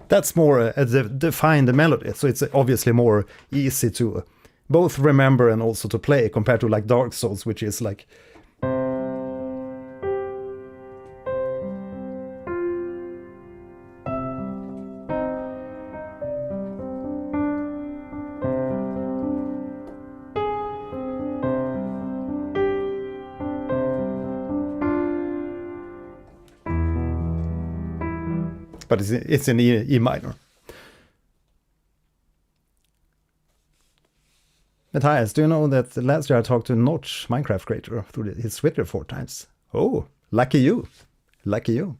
that's more a defined melody, so it's obviously more easy to both remember and also to play, compared to like Dark Souls, which is like but it's in E minor. Mattias, do you know that last year I talked to Notch, Minecraft creator, through his Twitter 4 times? Oh, lucky you. Lucky you.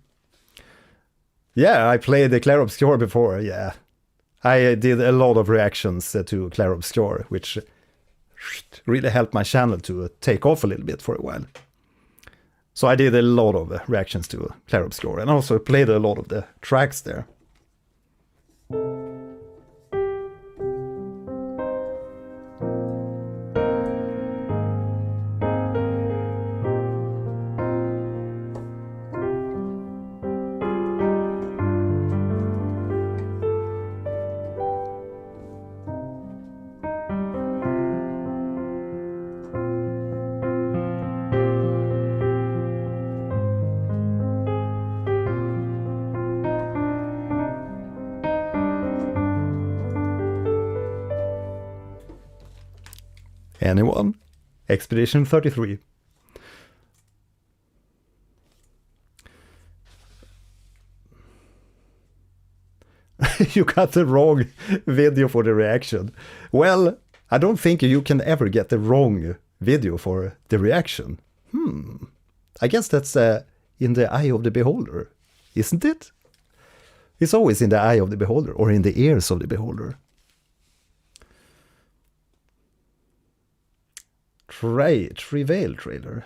Yeah, I played the Clair Obscur before, yeah. I did a lot of reactions to Clair Obscur, which really helped my channel to take off a little bit for a while. So I did a lot of reactions to Clair Obscur, and also played a lot of the tracks there. Anyone? Expedition 33. You got the wrong video for the reaction. Well, I don't think you can ever get the wrong video for the reaction. I guess that's in the eye of the beholder, isn't it? It's always in the eye of the beholder, or in the ears of the beholder. Travail trailer.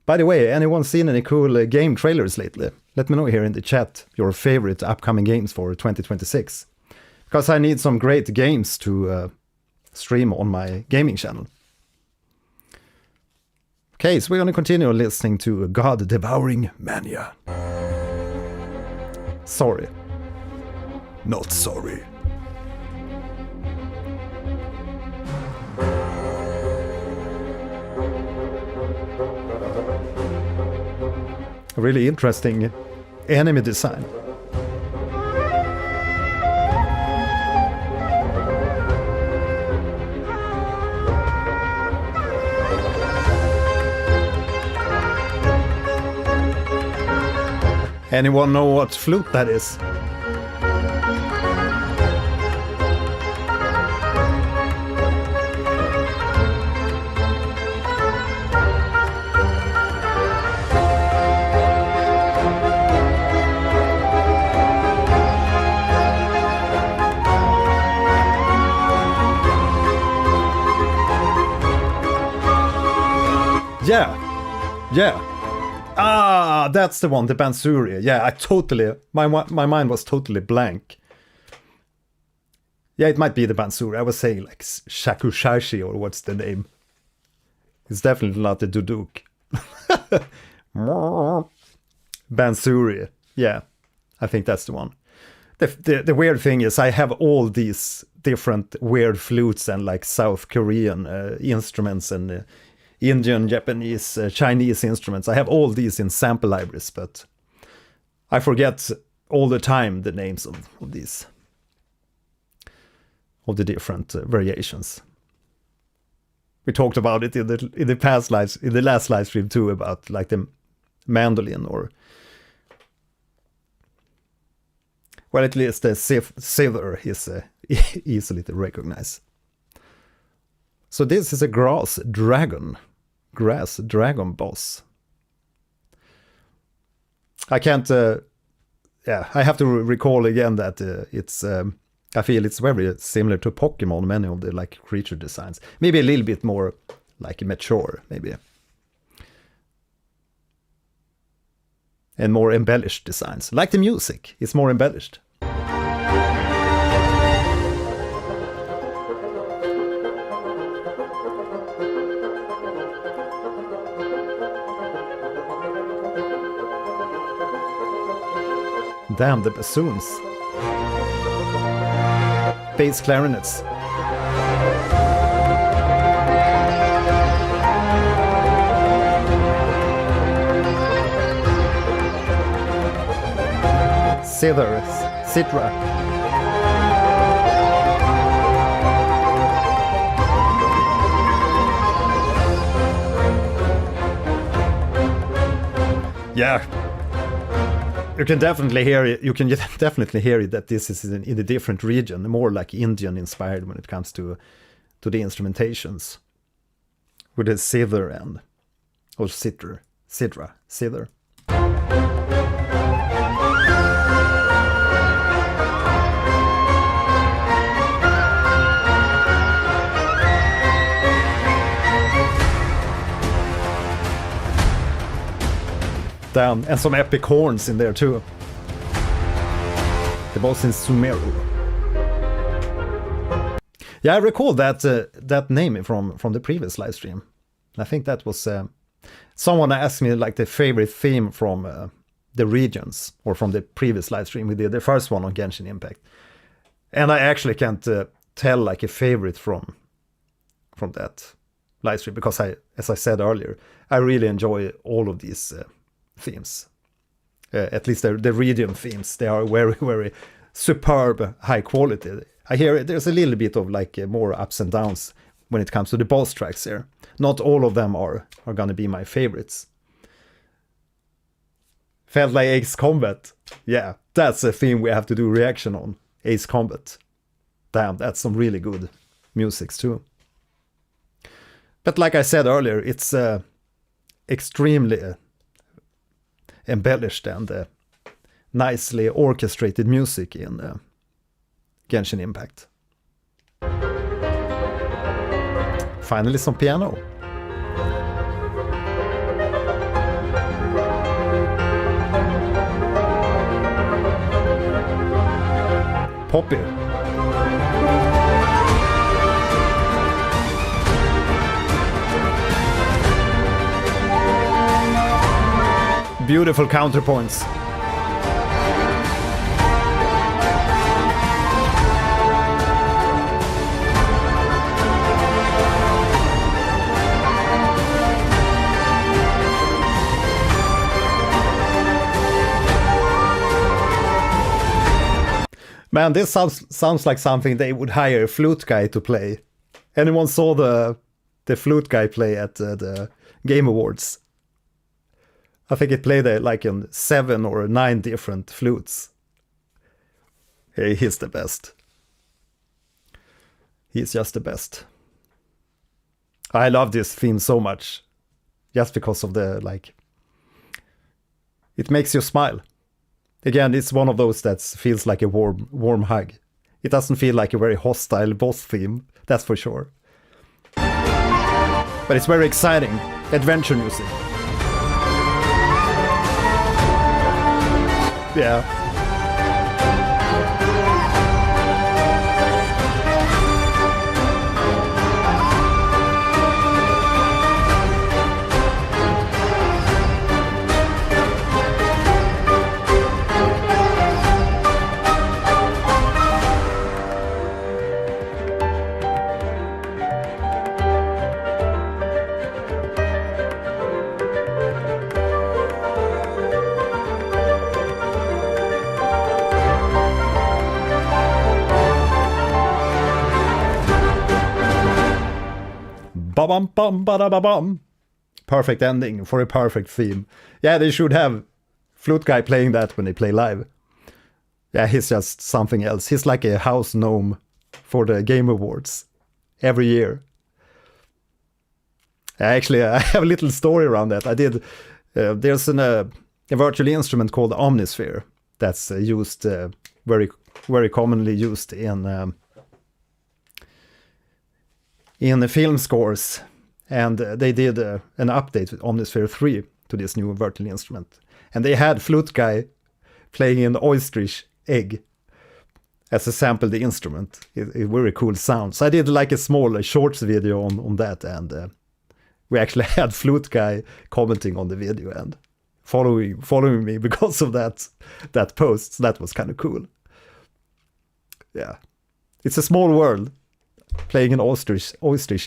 By the way, anyone seen any cool game trailers lately? Let me know here in the chat your favorite upcoming games for 2026. Because I need some great games to stream on my gaming channel. Okay, so we're going to continue listening to God-Devouring Mania. Sorry. Not sorry. Really interesting enemy design. Anyone know what flute that is? Yeah. Ah, that's the one, the Bansuri. Yeah, my mind was totally blank. Yeah, it might be the Bansuri. I was saying like Shakushashi, or what's the name? It's definitely not the Duduk. Bansuri. Yeah, I think that's the one. The weird thing is I have all these different weird flutes and like South Korean instruments and Indian, Japanese, Chinese instruments. I have all these in sample libraries, but I forget all the time the names of these, of the different variations. We talked about it in the past lives, in the last live stream too, about like the mandolin, or well, at least the zither is easily to recognize. So this is a grass dragon boss. I can't, I have to recall again that it's, I feel it's very similar to Pokemon, many of the like creature designs. Maybe a little bit more like mature, maybe. And more embellished designs. Like the music, it's more embellished. Damn, the bassoons. Bass clarinets. Citra. Yeah. You can definitely hear it. You can definitely hear it that this is in a different region, more like Indian inspired when it comes to the instrumentations, with the zither and or citra. Damn, and some epic horns in there too. The boss in Sumeru. Yeah, I recall that name from the previous live stream. I think that was someone asked me like the favorite theme from the regions, or from the previous live stream we did, the first one on Genshin Impact. And I actually can't tell like a favorite from that live stream, because as I said earlier, I really enjoy all of these themes. At least the region themes, they are very, very superb, high quality. I hear there's a little bit of like more ups and downs when it comes to the boss tracks here. Not all of them are gonna be my favorites. Felt like Ace Combat. Yeah, that's a theme we have to do reaction on. Ace Combat. Damn, that's some really good musics too. But like I said earlier, it's extremely embellished and nicely orchestrated music in Genshin Impact. Finally some piano. Poppy. Beautiful counterpoints. Man, this sounds like something they would hire a flute guy to play. Anyone saw the flute guy play at the Game Awards? I think it played like in 7 or 9 different flutes. He's the best. He's just the best. I love this theme so much. Just because of the, like... It makes you smile. Again, it's one of those that feels like a warm hug. It doesn't feel like a very hostile boss theme, that's for sure. But it's very exciting. Adventure music. Yeah. Ba-bum-bum-ba-da-ba-bum. Perfect ending for a perfect theme. Yeah, they should have Flute Guy playing that when they play live. Yeah, he's just something else. He's like a house gnome for the Game Awards every year. Actually, I have a little story around that. I did. There's a virtual instrument called Omnisphere that's used very, very commonly used in the film scores, and they did an update with Omnisphere 3 to this new virtual instrument. And they had Flute Guy playing an ostrich egg as a sample the instrument. A very cool sound. So I did like a small shorts video on that, and we actually had Flute Guy commenting on the video and following me because of that post. So that was kind of cool. Yeah. It's a small world. Playing an ostrich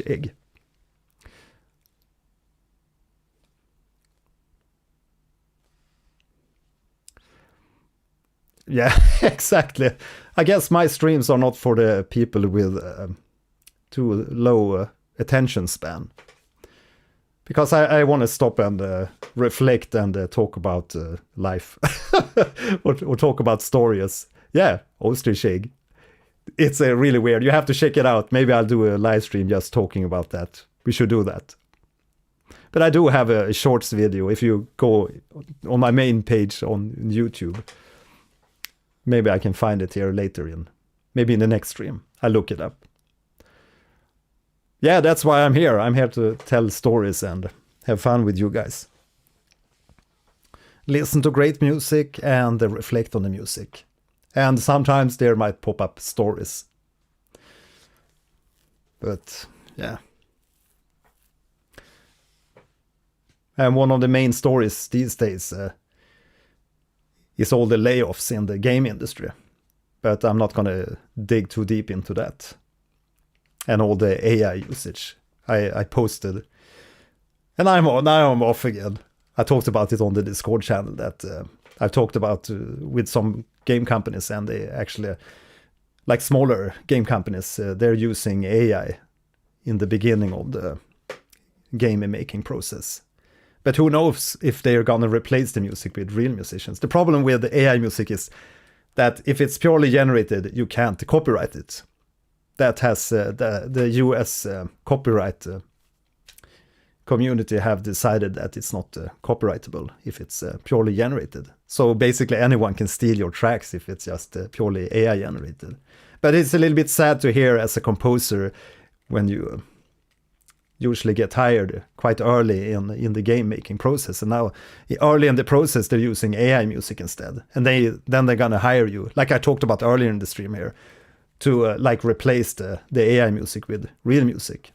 egg. Yeah, exactly. I guess my streams are not for the people with too low attention span. Because I want to stop and reflect and talk about life. or talk about stories. Yeah, ostrich egg. It's really weird. You have to check it out. Maybe I'll do a live stream just talking about that. We should do that. But I do have a shorts video. If you go on my main page on YouTube, maybe I can find it here later maybe in the next stream. I'll look it up. Yeah, that's why I'm here. I'm here to tell stories and have fun with you guys. Listen to great music and reflect on the music. And sometimes there might pop up stories. But, yeah. And one of the main stories these days is all the layoffs in the game industry. But I'm not going to dig too deep into that. And all the AI usage I posted. And now I'm off again. I talked about it on the Discord channel that I've talked about with some game companies, and they actually, like smaller game companies, they're using AI in the beginning of the game making process. But who knows if they're gonna replace the music with real musicians. The problem with the AI music is that if it's purely generated, you can't copyright it. That has the US copyright community have decided that it's not copyrightable if it's purely generated. So basically anyone can steal your tracks if it's just purely AI generated. But it's a little bit sad to hear as a composer when you usually get hired quite early in the game making process. And now early in the process, they're using AI music instead. And then they're going to hire you, like I talked about earlier in the stream here, to like replace the AI music with real music.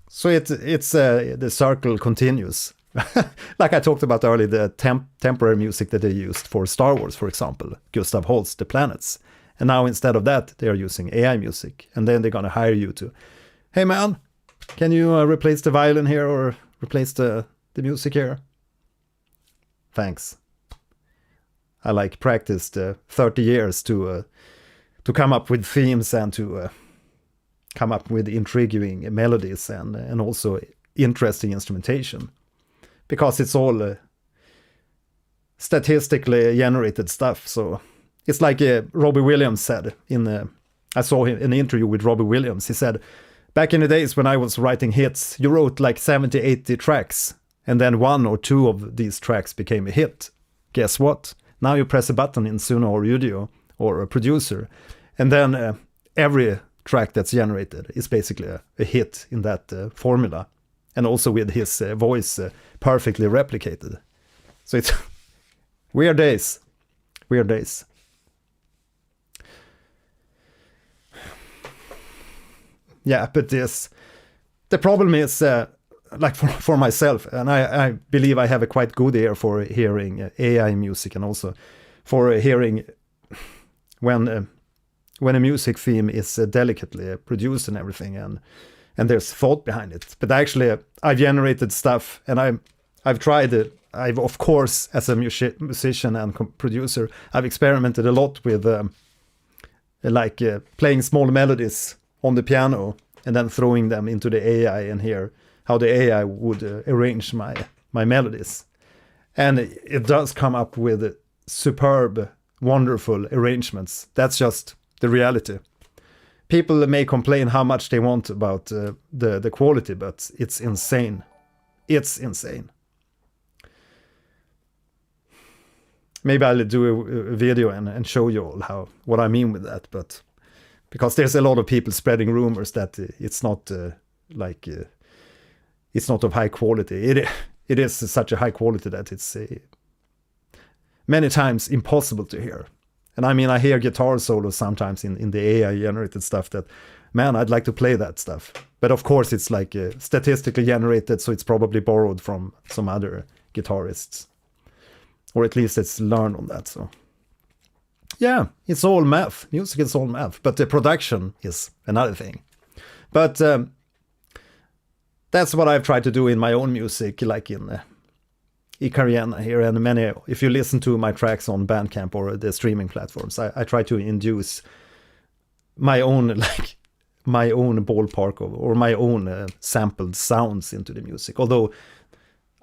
So it's the circle continues. Like I talked about earlier, the temporary music that they used for Star Wars, for example, Gustav Holst, The Planets. And now instead of that, they are using AI music. And then they're going to hire you to, hey man, can you replace the violin here or replace the music here? Thanks. I like practiced 30 years to come up with themes and to come up with intriguing melodies and also interesting instrumentation. because it's all statistically generated stuff. So it's like Robbie Williams said I saw him in an interview with Robbie Williams. He said, back in the days when I was writing hits, you wrote like 70, 80 tracks, and then 1 or 2 of these tracks became a hit. Guess what? Now you press a button in Suno or Udio or a producer, and then every track that's generated is basically a hit in that formula, and also with his voice perfectly replicated. So it's weird days. Yeah, but the problem is, like for myself, and I believe I have a quite good ear for hearing AI music, and also for hearing when a music theme is delicately produced and everything, and there's thought behind it. But actually, I've generated stuff, and I've tried it. I've, of course, as a musician and producer, I've experimented a lot with playing small melodies on the piano and then throwing them into the AI and hear how the AI would arrange my melodies. And it does come up with superb, wonderful arrangements. That's just the reality. People may complain how much they want about the quality, but it's insane. It's insane. Maybe I'll do a video and show you all what I mean with that, but because there's a lot of people spreading rumors that it's not it's not of high quality. It is such a high quality that it's many times impossible to hear. And I mean, I hear guitar solos sometimes in the AI generated stuff that, man, I'd like to play that stuff. But of course it's like statistically generated, so it's probably borrowed from some other guitarists. Or at least it's learned on that, so. Yeah, it's all math. Music is all math, but the production is another thing. But that's what I've tried to do in my own music, like in Icarienna here, and many. If you listen to my tracks on Bandcamp or the streaming platforms, I try to induce my own ballpark or my own sampled sounds into the music. Although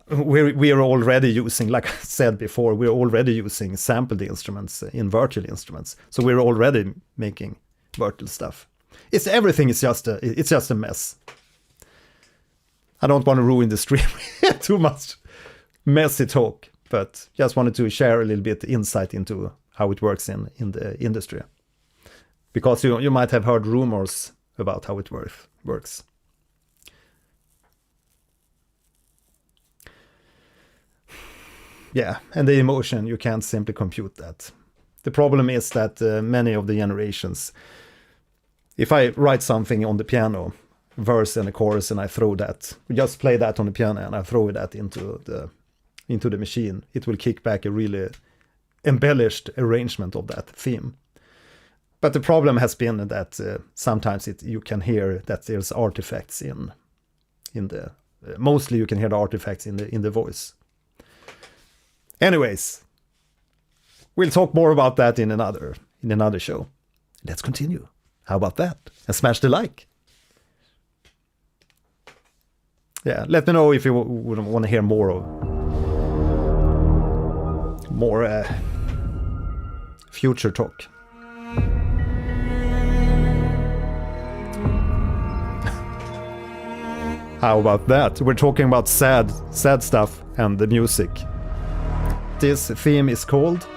we are already using, like I said before, we're already using sampled instruments in virtual instruments. So we're already making virtual stuff. Everything is just a mess. I don't want to ruin the stream too much messy talk, but just wanted to share a little bit insight into how it works in the industry. Because you might have heard rumors about how it works. Yeah, and the emotion, you can't simply compute that. The problem is that many of the generations, if I write something on the piano, verse and a chorus, and I throw that, just play that on the piano and I throw that into the machine, it will kick back a really embellished arrangement of that theme. But the problem has been that sometimes you can hear that there's artifacts in the mostly you can hear the artifacts in the voice. Anyways, we'll talk more about that in another show. Let's continue. How about that? And smash the like. Yeah, let me know if you would want to hear more future talk. How about that? We're talking about sad stuff and the music. This theme is called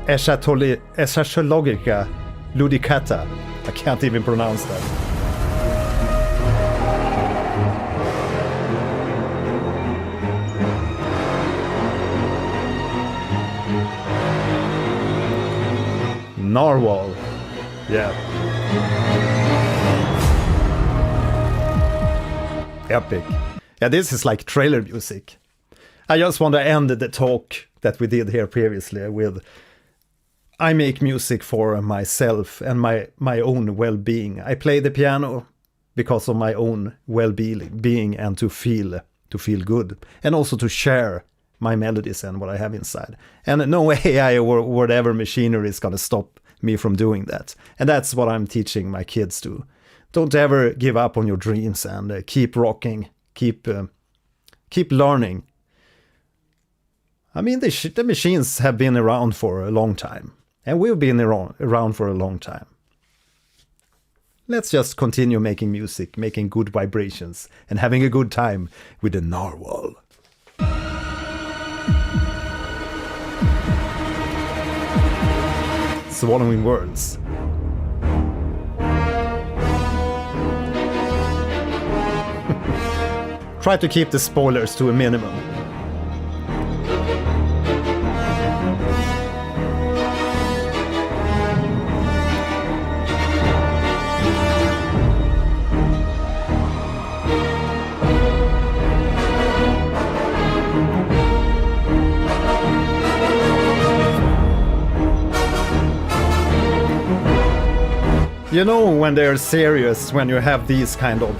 Eschatologia Iudicata. I can't even pronounce that. Narwhal. Yeah. Epic. Yeah, this is like trailer music. I just want to end the talk that we did here previously with I make music for myself and my own well-being. I play the piano because of my own well-being and to feel good, and also to share my melodies and what I have inside. And no AI or whatever machinery is going to stop me from doing that. And that's what I'm teaching my kids to. Don't ever give up on your dreams and keep rocking, keep keep learning. I mean, the machines have been around for a long time, and we've been around for a long time. Let's just continue making music, making good vibrations, and having a good time with the narwhal. Swallowing words. Try to keep the spoilers to a minimum. You know when they're serious, when you have these kind of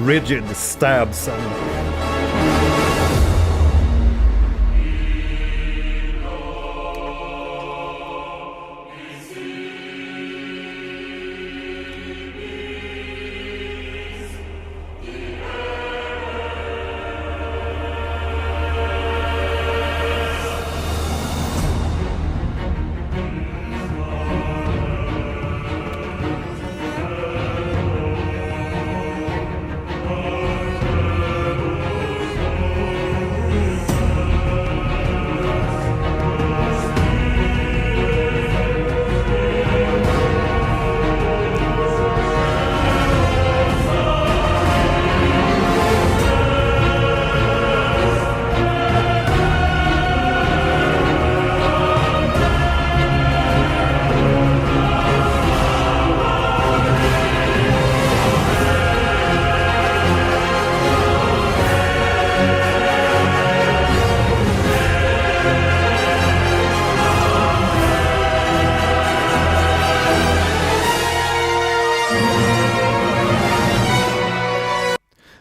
rigid stabs and...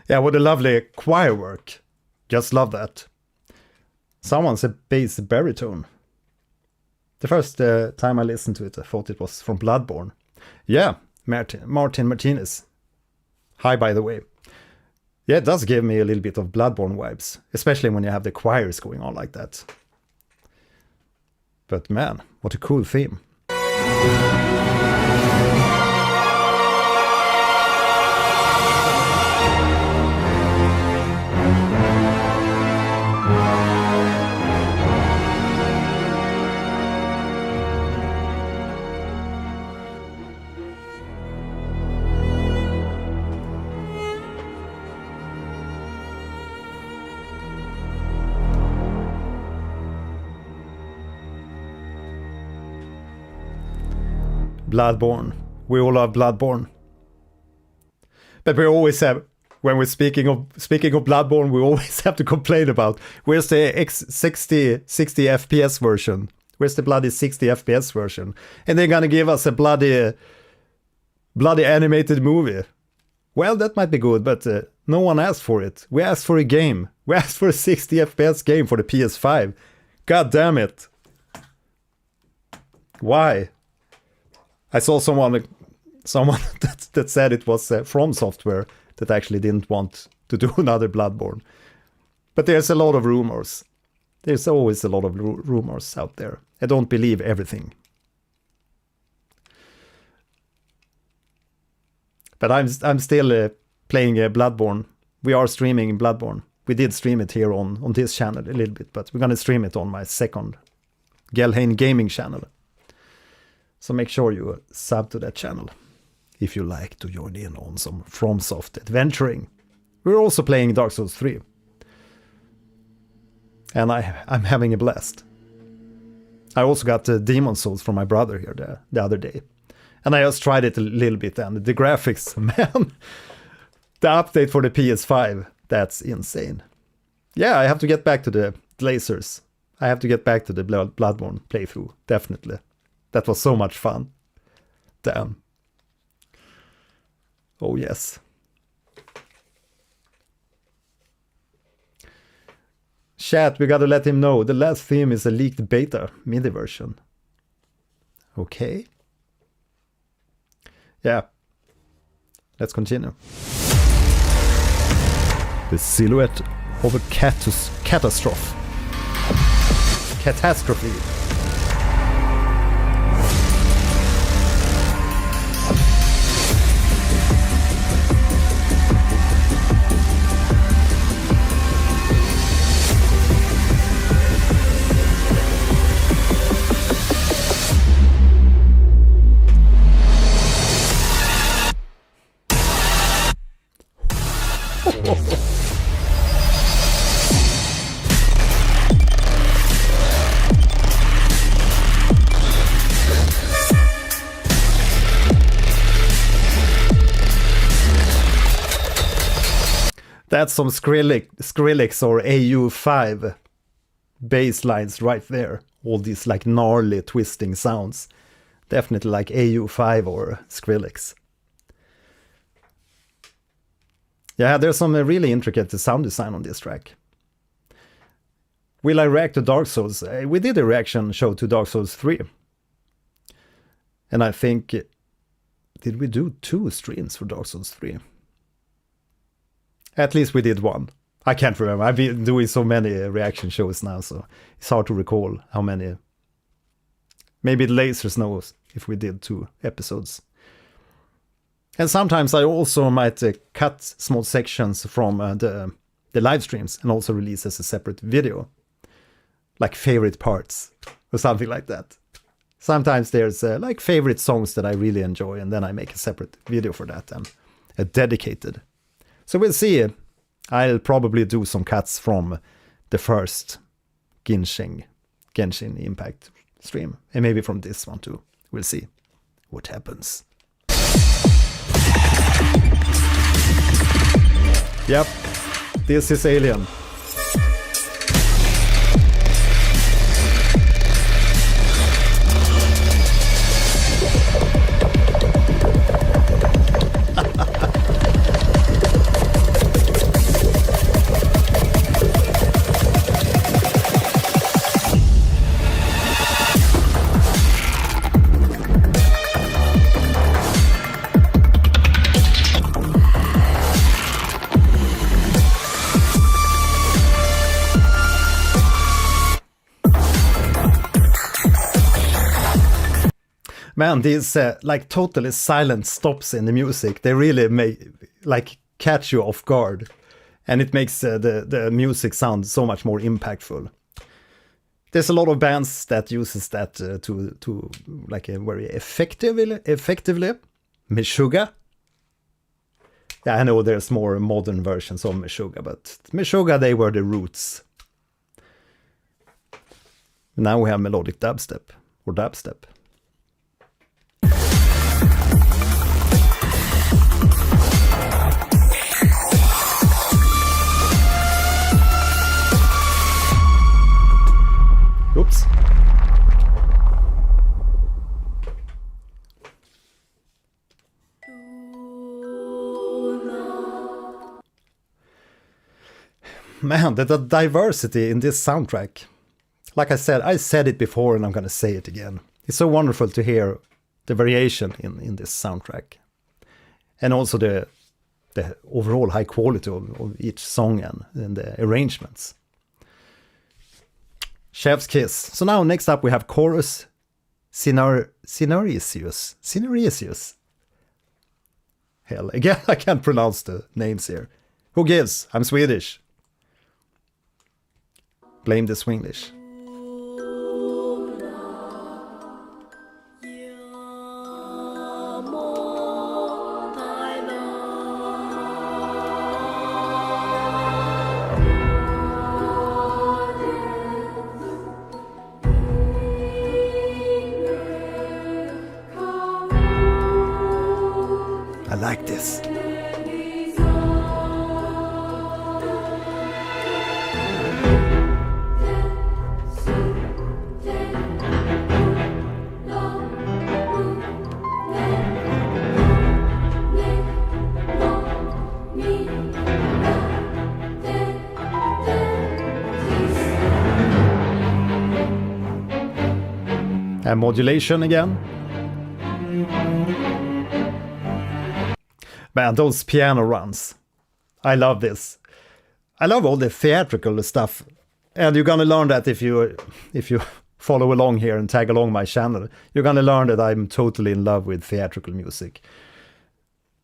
Yeah, what a lovely choir work. Just love that. Someone said bass baritone. The first time I listened to it, I thought it was from Bloodborne. Yeah, Martin Martinez. Hi, by the way. Yeah, it does give me a little bit of Bloodborne vibes, especially when you have the choirs going on like that. But man, what a cool theme. Bloodborne. We all love Bloodborne. But we always have, when we're speaking of Bloodborne, we always have to complain about where's the 60 FPS version? Where's the bloody 60 FPS version? And they're gonna give us a bloody animated movie. Well, that might be good, but no one asked for it. We asked for a game. We asked for a 60 FPS game for the PS5. God damn it. Why? I saw someone that said it was From Software that actually didn't want to do another Bloodborne. But there's a lot of rumors. There's always a lot of rumors out there. I don't believe everything. But I'm still playing Bloodborne. We are streaming Bloodborne. We did stream it here on this channel a little bit, but we're going to stream it on my second Gelheim Gaming channel. So make sure you sub to that channel if you like to join in on some FromSoft adventuring. We're also playing Dark Souls 3. And I'm having a blast. I also got Demon Souls from my brother here the other day. And I just tried it a little bit, and the graphics, man. The update for the PS5, that's insane. Yeah, I have to get back to the Dlazers. I have to get back to the Bloodborne playthrough, definitely. That was so much fun. Damn. Oh, yes. Chat, we gotta let him know. The last theme is a leaked beta MIDI version. Okay. Yeah. Let's continue. The silhouette of a catastrophe. Catastrophe. That's some Skrillex or AU5 bass lines right there. All these like gnarly twisting sounds. Definitely like AU5 or Skrillex. Yeah, there's some really intricate sound design on this track. Will I react to Dark Souls? We did a reaction show to Dark Souls 3. And I think... Did we do 2 streams for Dark Souls 3? At least we did one. I can't remember. I've been doing so many reaction shows now, so it's hard to recall how many. Maybe Dlazers knows if we did 2 episodes. And sometimes I also might cut small sections from the live streams and also release as a separate video. Like favorite parts or something like that. Sometimes there's like favorite songs that I really enjoy, and then I make a separate video for that and a dedicated. So we'll see. I'll probably do some cuts from the first Genshin Impact stream. And maybe from this one too. We'll see what happens. Yep, this is Alien. Man, these like totally silent stops in the music, they really make like catch you off guard, and it makes the music sound so much more impactful. There's a lot of bands that uses that to like a very effectively. Meshuggah. Yeah, I know there's more modern versions of Meshuggah, but Meshuggah, they were the roots. Now we have melodic dubstep or dubstep. Oops. Man, the diversity in this soundtrack. Like I said it before and I'm gonna say it again. It's so wonderful to hear the variation in this soundtrack. And also the overall high quality of each song and the arrangements. Chef's kiss. So now next up we have chorus Cineresius. Hell, again I can't pronounce the names here. Who gives? I'm Swedish. Blame the Swinglish. I like this. And modulation again. Man, those piano runs. I love this. I love all the theatrical stuff, and you're gonna learn that if you follow along here and tag along my channel. You're gonna learn that I'm totally in love with theatrical music.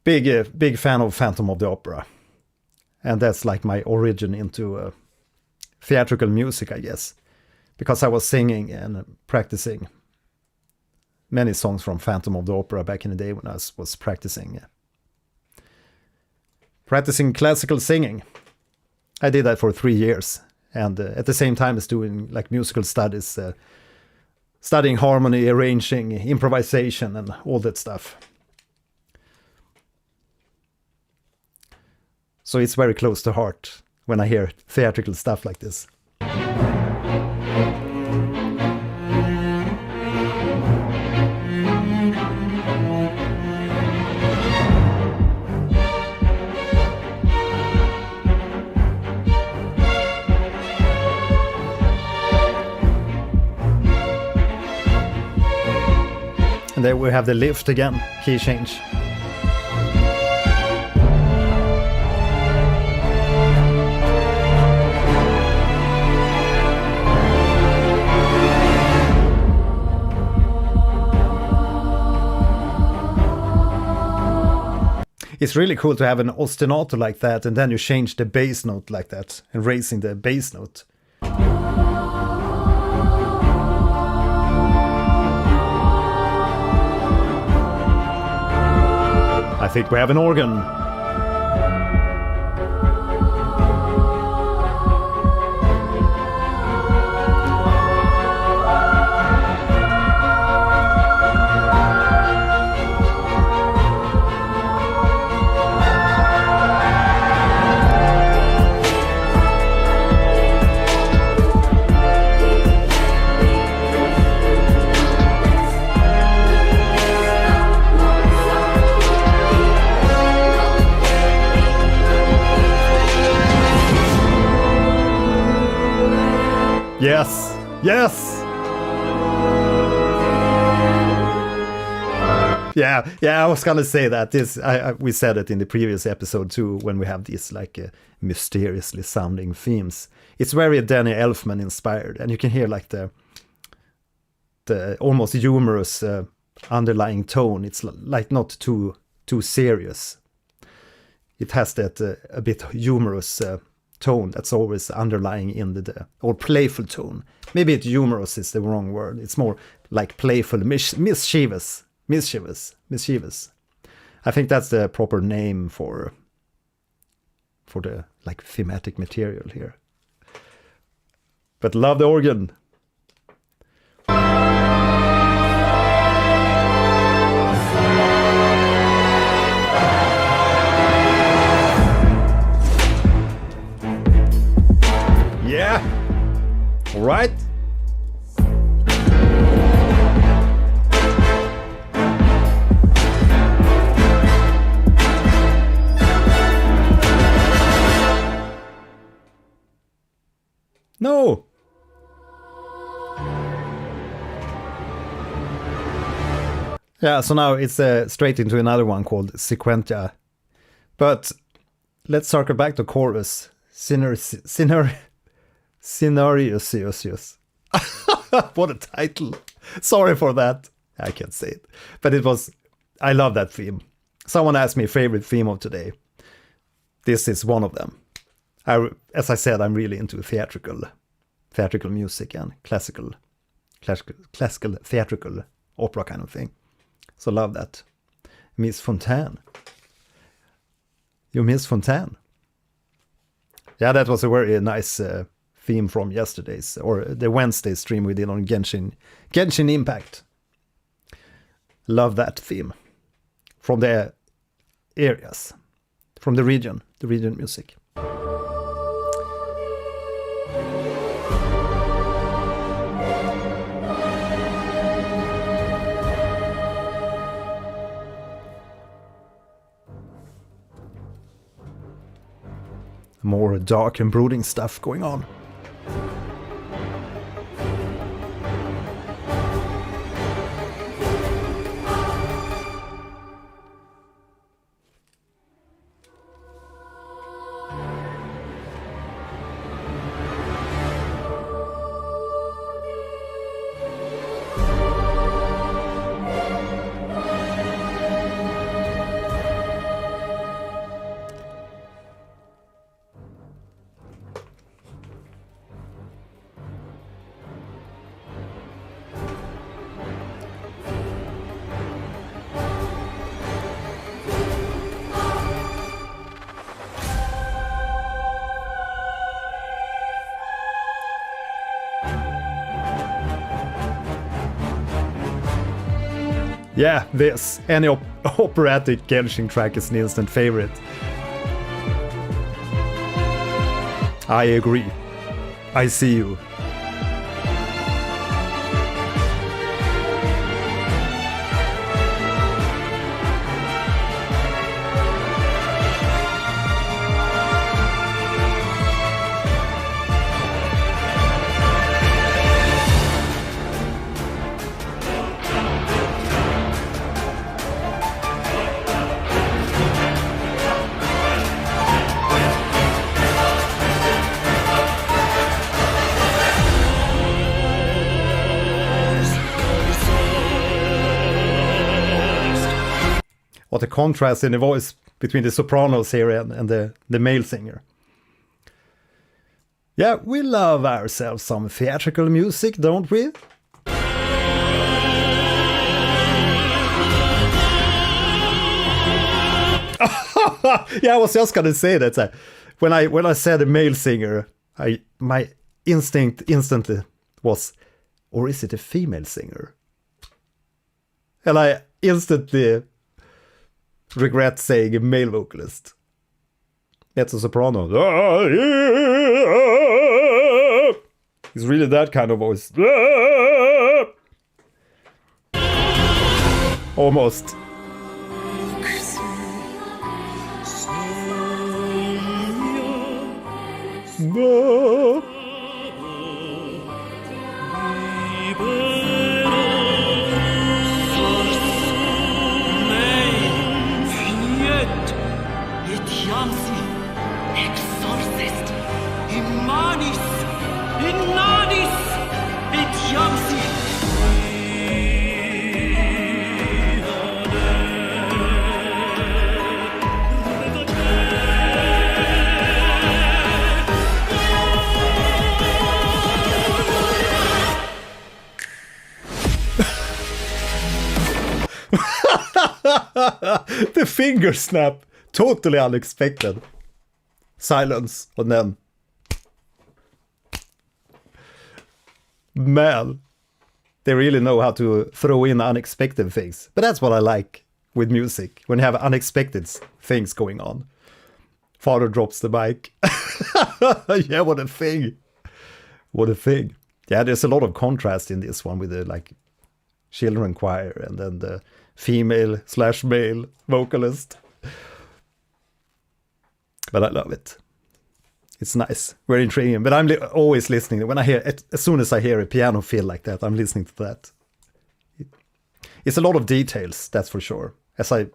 Big fan of Phantom of the Opera, and that's like my origin into theatrical music, I guess, because I was singing and practicing many songs from Phantom of the Opera back in the day when I was practicing classical singing. I did that for 3 years, and at the same time as doing like musical studies, studying harmony, arranging, improvisation, and all that stuff. So it's very close to heart when I hear theatrical stuff like this. And there we have the lift again, key change. It's really cool to have an ostinato like that, and then you change the bass note like that, and raising the bass note. I think we have an organ. Yes! Yes! Yeah, I was gonna say that. We said it in the previous episode too, when we have these like mysteriously sounding themes. It's very Danny Elfman inspired, and you can hear like the almost humorous underlying tone. It's like not too serious. It has that a bit humorous tone that's always underlying in the or playful tone. Maybe humorous is the wrong word. It's more like playful, mischievous. I think that's the proper name for the like thematic material here. But love the organ. Yeah. All right. No. Yeah, so now it's straight into another one called Sequentia. But let's circle back to chorus. Scenarius. What a title. Sorry for that. I can't say it. But I love that theme. Someone asked me favorite theme of today. This is one of them. As I said, I'm really into theatrical music and classical theatrical opera kind of thing. So love that. Miss Fontaine. You Miss Fontaine. Yeah, that was a very nice theme from yesterday's, or the Wednesday stream we did on Genshin Impact. Love that theme. From the areas, from the region music. More dark and brooding stuff going on. Yeah, this. Any operatic Genshin track is an instant favorite. I agree. I see you. What a contrast in the voice between the sopranos here and the male singer. Yeah, we love ourselves some theatrical music, don't we? Yeah, I was just gonna say that. When I said a male singer, my instinct instantly was, or is it a female singer? And I instantly regret saying a male vocalist. It's a soprano. It's really that kind of voice. Almost. No. The finger snap, totally unexpected. Silence, and then, man, they really know how to throw in unexpected things. But that's what I like with music, when you have unexpected things going on. Father drops the mic. Yeah, what a thing. What a thing. Yeah, there's a lot of contrast in this one with the like children choir and then the female/male vocalist. But I love it. It's nice, very intriguing. But I'm always listening. When I hear it, as soon as I hear a piano feel like that, I'm listening to that. It's a lot of details, that's for sure. As I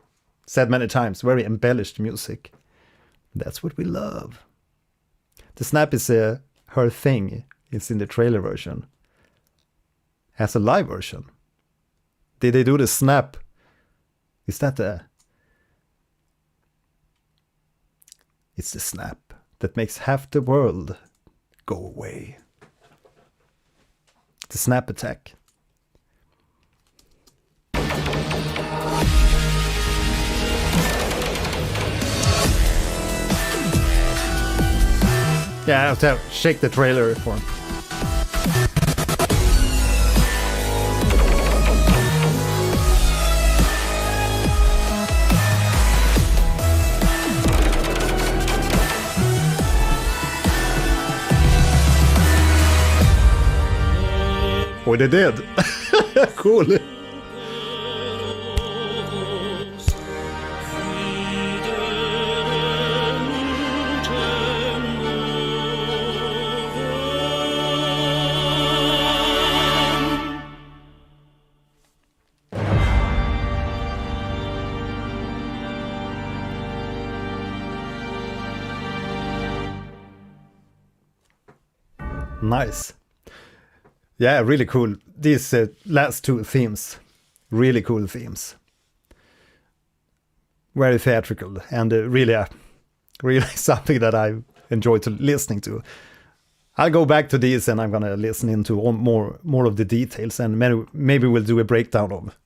said many times, very embellished music. That's what we love. The snap is her thing. It's in the trailer version. As a live version. Did they do the snap? Is that the... It's the snap that makes half the world go away. The snap attack. Yeah, I have to shake the trailer for him. Oh, they did. Cool. Nice. Yeah, really cool. These last two themes, really cool themes. Very theatrical and really something that I enjoy listening to. I'll go back to these and I'm gonna listen into more of the details and maybe we'll do a breakdown of.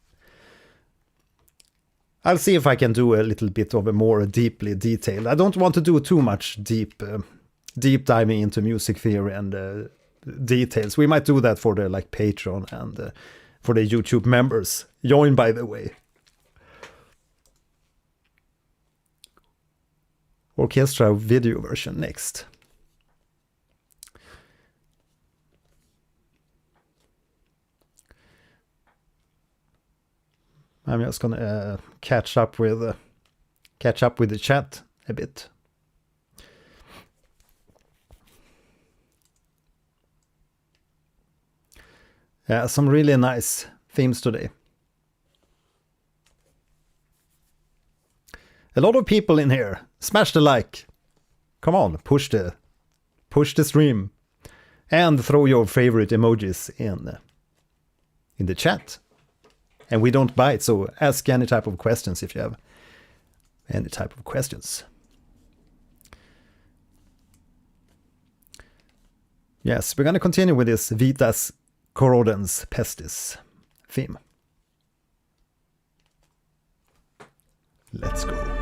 I'll see if I can do a little bit of a more deeply detailed. I don't want to do too much deep diving into music theory and details. We might do that for the like Patreon and for the YouTube members. Join, by the way. Orchestra video version next. I'm just gonna catch up with the chat a bit. Yeah, some really nice themes today. A lot of people in here. Smash the like. Come on, push the stream, and throw your favorite emojis in the chat. And we don't bite, so ask any type of questions if you have any type of questions. Yes, we're going to continue with this Vitas Corrodens Pestis theme. Let's go.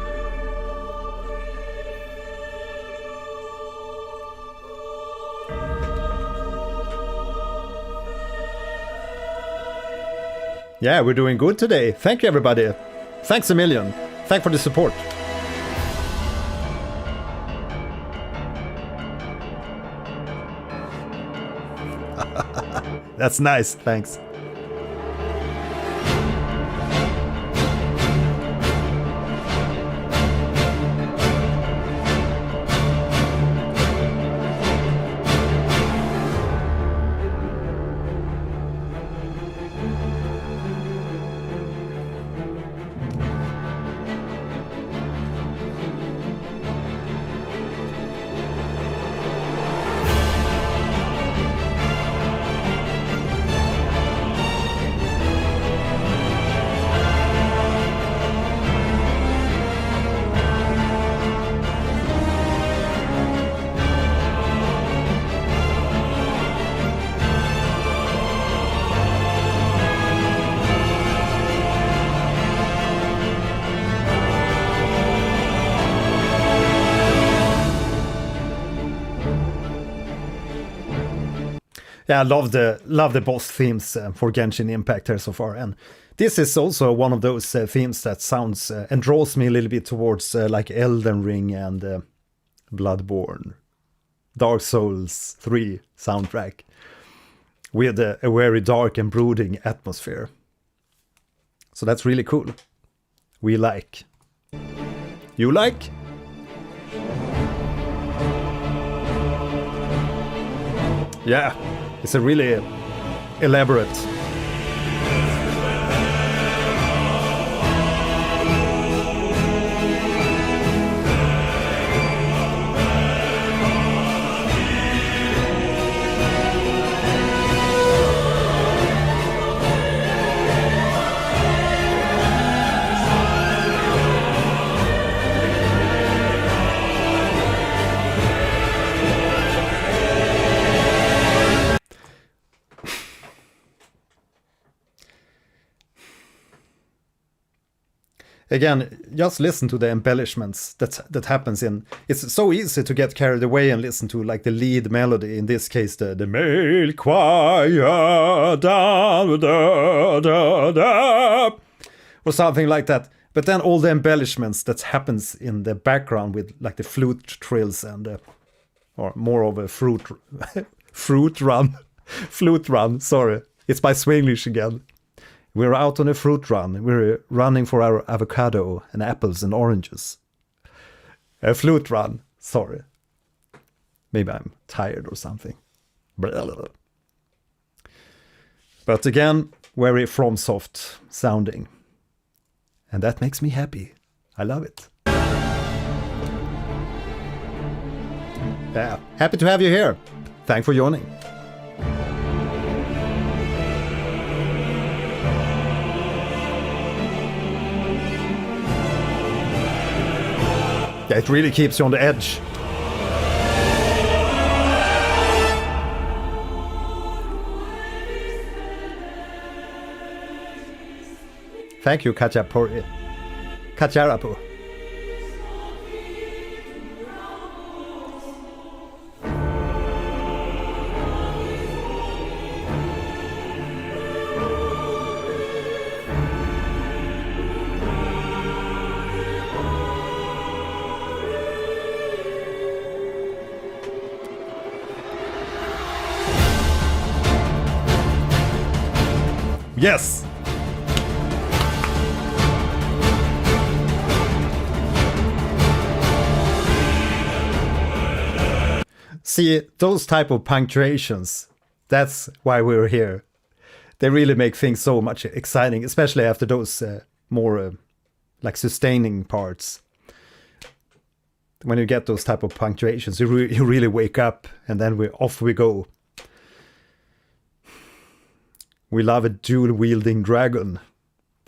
Yeah, we're doing good today. Thank you, everybody. Thanks a million. Thanks for the support. That's nice. Thanks. Yeah, I love the boss themes for Genshin Impact here so far, and this is also one of those themes that sounds and draws me a little bit towards like Elden Ring and Bloodborne, Dark Souls 3 soundtrack, with a very dark and brooding atmosphere. So that's really cool. We like. You like? Yeah. It's a really elaborate. Again, just listen to the embellishments that happens in. It's so easy to get carried away and listen to like the lead melody. In this case, the male choir, da, da, da, da, or something like that. But then all the embellishments that happens in the background with like the flute trills and or more of a flute run. Sorry, it's by Swinglish again. We're out on a fruit run. We're running for our avocado and apples and oranges. A flute run. Sorry. Maybe I'm tired or something. But again, very FromSoft sounding. And that makes me happy. I love it. Yeah, happy to have you here. Thanks for joining. Yeah, it really keeps you on the edge. Thank you, Kacharapu. Yes! See, those type of punctuations, that's why we're here. They really make things so much exciting, especially after those more like sustaining parts. When you get those type of punctuations, you really wake up, and then off we go. We love a dual-wielding dragon.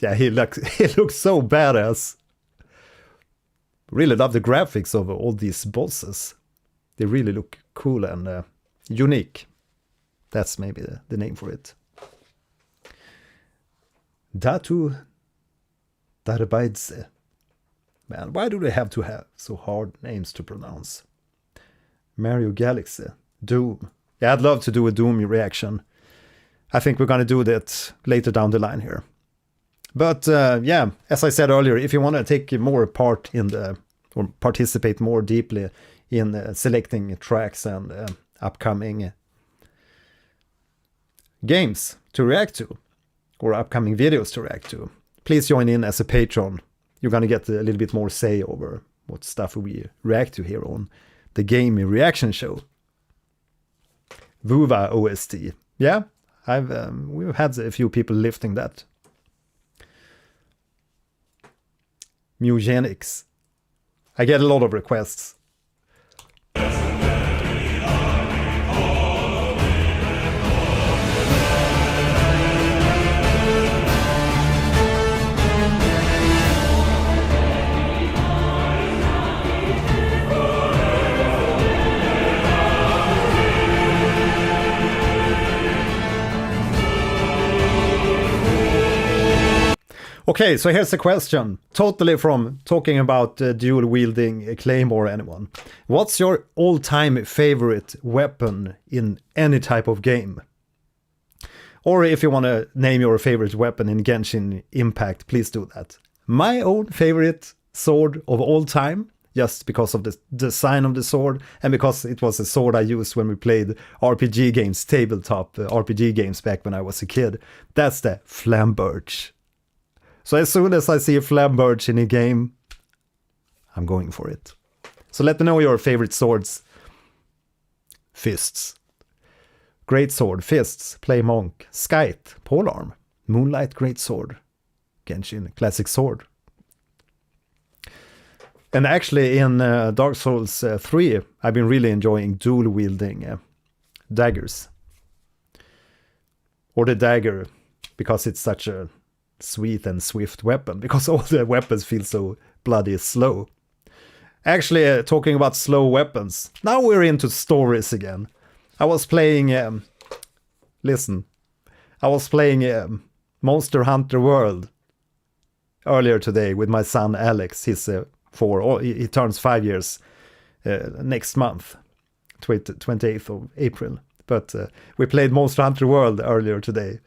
Yeah, he looks so badass. Really love the graphics of all these bosses. They really look cool and unique. That's maybe the name for it. Datu Darbaidze. Man, why do they have to have so hard names to pronounce? Mario Galaxy. Doom. Yeah, I'd love to do a Doom reaction. I think we're going to do that later down the line here. But yeah, as I said earlier, if you want to take more part in or participate more deeply in selecting tracks and upcoming games to react to, or upcoming videos to react to, please join in as a patron. You're going to get a little bit more say over what stuff we react to here on the Game Reaction Show. Vuva OST. Yeah, we've had a few people lifting that. Mugenics. I get a lot of requests. Okay, so here's a question, totally from talking about dual-wielding Claymore anyone. What's your all-time favorite weapon in any type of game? Or if you want to name your favorite weapon in Genshin Impact, please do that. My own favorite sword of all time, just because of the design of the sword, and because it was a sword I used when we played RPG games, tabletop RPG games back when I was a kid, that's the Flamberge. So as soon as I see a Flamberge in a game, I'm going for it. So let me know your favorite swords. Fists. Great sword, fists, play monk, skite, polearm, moonlight, great sword, Genshin, classic sword. And actually in Dark Souls 3, I've been really enjoying dual-wielding daggers. Or the dagger, because it's such a sweet and swift weapon, because all the weapons feel so bloody slow. Actually, talking about slow weapons, now we're into stories again. I was playing, I was playing Monster Hunter World earlier today with my son Alex. He's he turns 5 years next month, 28th of April. But we played Monster Hunter World earlier today.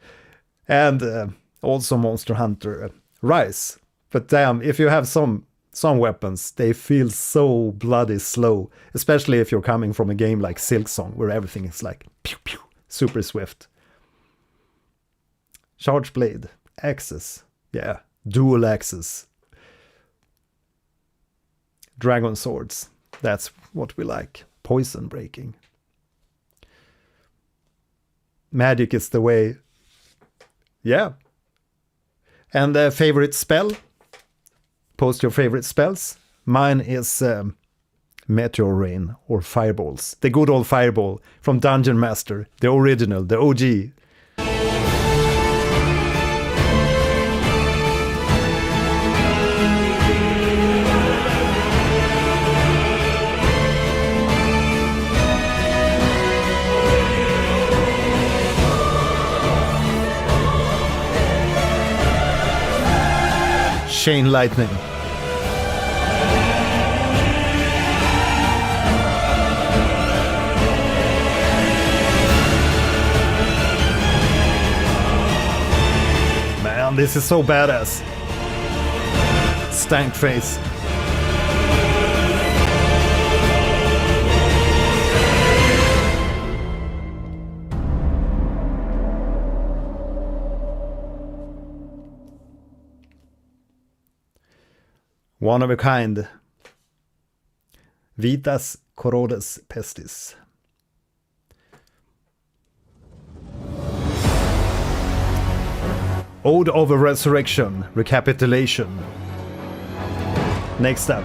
And also Monster Hunter Rise. But damn, if you have some weapons, they feel so bloody slow, especially if you're coming from a game like Silksong, where everything is like pew pew, super swift. Charge blade, axes, yeah, dual axes. Dragon swords, that's what we like. Poison breaking. Magic is the way. Yeah. And favorite spell? Post your favorite spells. Mine is Meteor Rain or Fireballs. The good old Fireball from Dungeon Master. The original, the OG. Chain Lightning. Man, this is so badass. Stank face. One of a kind. Vitas Corrodens Pestis. Ode of Resurrection, Recapitulation. Next up.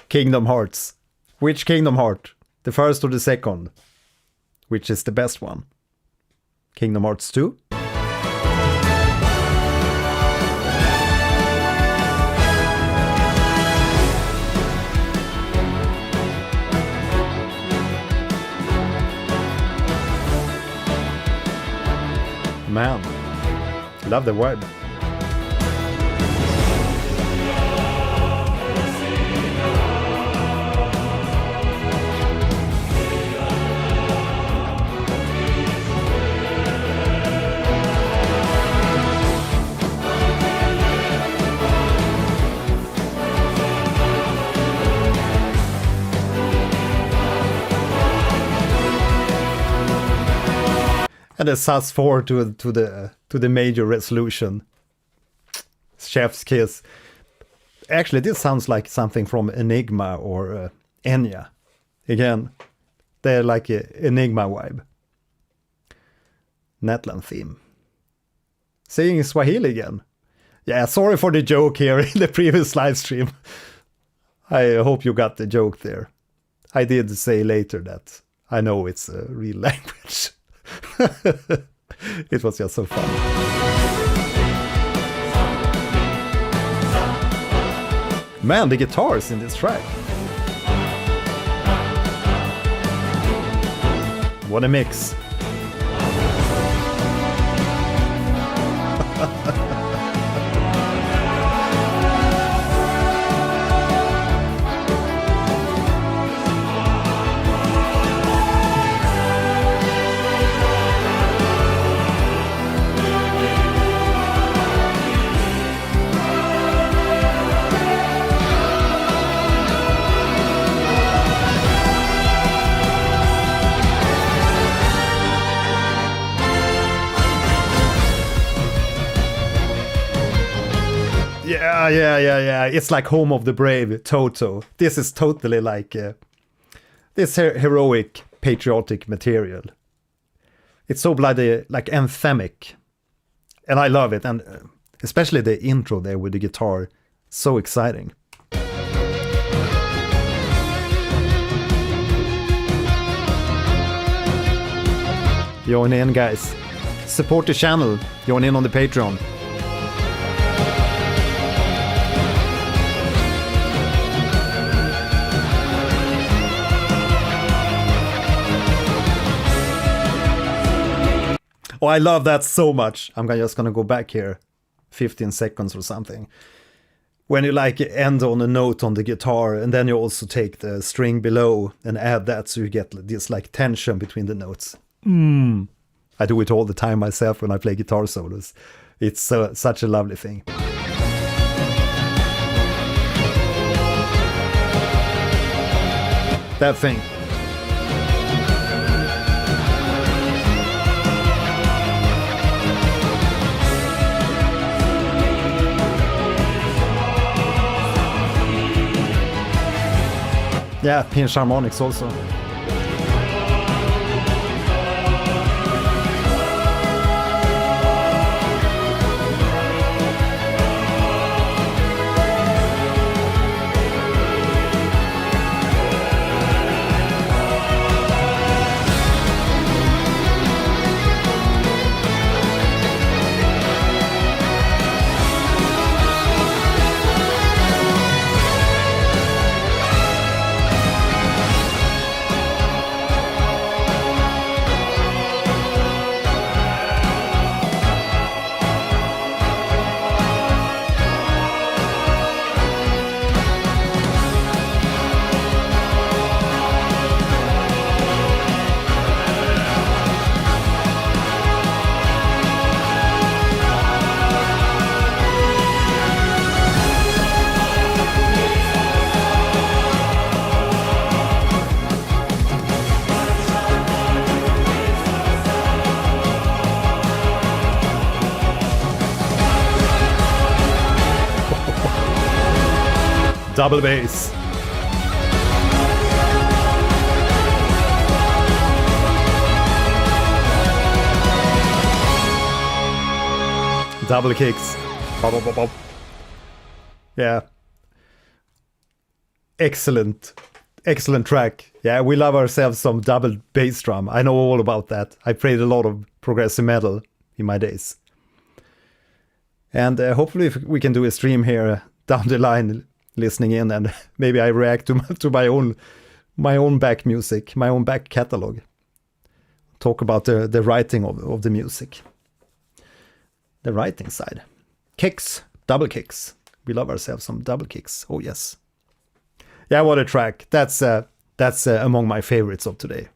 Kingdom Hearts. Which Kingdom Heart? The first or the second? Which is the best one? Kingdom Hearts 2? Man, love the word. And a sus4 to the major resolution. Chef's kiss. Actually, this sounds like something from Enigma or Enya. Again, they're like a Enigma vibe. Netland theme. Singing Swahili again. Yeah, sorry for the joke here in the previous live stream. I hope you got the joke there. I did say later that I know it's a real language. It was just so fun. Man, the guitars in this track. What a mix. Yeah. It's like Home of the Brave, Toto. This is totally like this heroic, patriotic material. It's so bloody, like anthemic. And I love it. And especially the intro there with the guitar. So exciting. Join in, guys. Support the channel. Join in on the Patreon. Oh, I love that so much. I'm just gonna go back here 15 seconds or something. When you like end on a note on the guitar and then you also take the string below and add that so you get this like tension between the notes. I do it all the time myself when I play guitar solos. It's such a lovely thing. That thing. Yeah, pinch harmonics also. Double bass. Double kicks. Bop, bop, bop, bop. Yeah. Excellent track. Yeah, we love ourselves some double bass drum. I know all about that. I played a lot of progressive metal in my days. And hopefully if we can do a stream here down the line, listening in, and maybe I react to my own back music, my own back catalog. Talk about the writing of the music. The writing side. Kicks, double kicks. We love ourselves some double kicks. Oh yes. Yeah, what a track. That's among my favorites of today.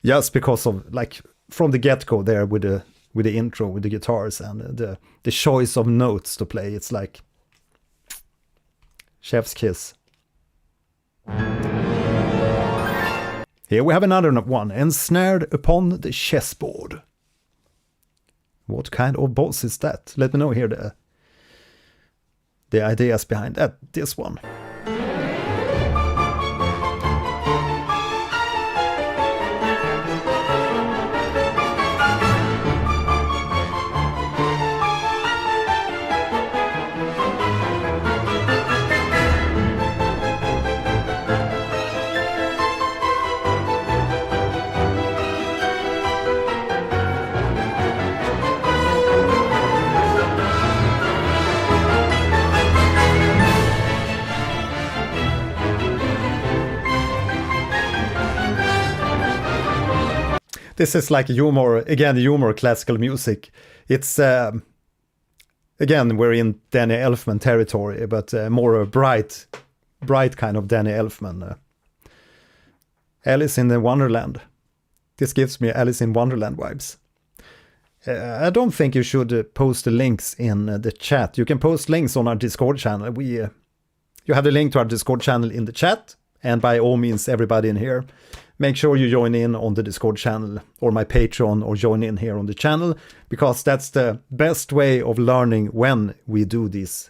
Just because of, like, from the get-go there with the intro, with the guitars and the choice of notes to play. It's like chef's kiss. Here we have another one. Ensnared Upon the Chessboard. What kind of boss is that? Let me know here the ideas behind this one. This is like humor classical music. It's, again, we're in Danny Elfman territory, but more a bright kind of Danny Elfman. Alice in the Wonderland. This gives me Alice in Wonderland vibes. I don't think you should post the links in the chat. You can post links on our Discord channel. You have the link to our Discord channel in the chat, and by all means, everybody in here, make sure you join in on the Discord channel or my Patreon, or join in here on the channel, because that's the best way of learning when we do these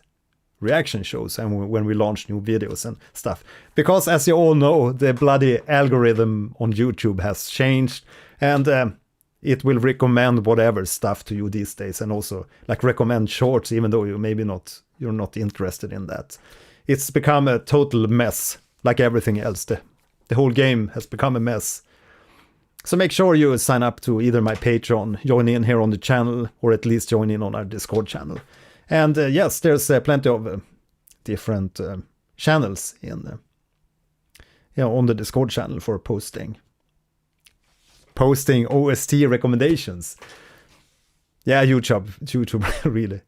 reaction shows and when we launch new videos and stuff. Because as you all know, the bloody algorithm on YouTube has changed, and it will recommend whatever stuff to you these days, and also like recommend shorts, even though you're not interested in that. It's become a total mess, like everything else. The whole game has become a mess. So make sure you sign up to either my Patreon, join in here on the channel, or at least join in on our Discord channel. And yes, there's plenty of different channels on the Discord channel for posting OST recommendations. Yeah, YouTube really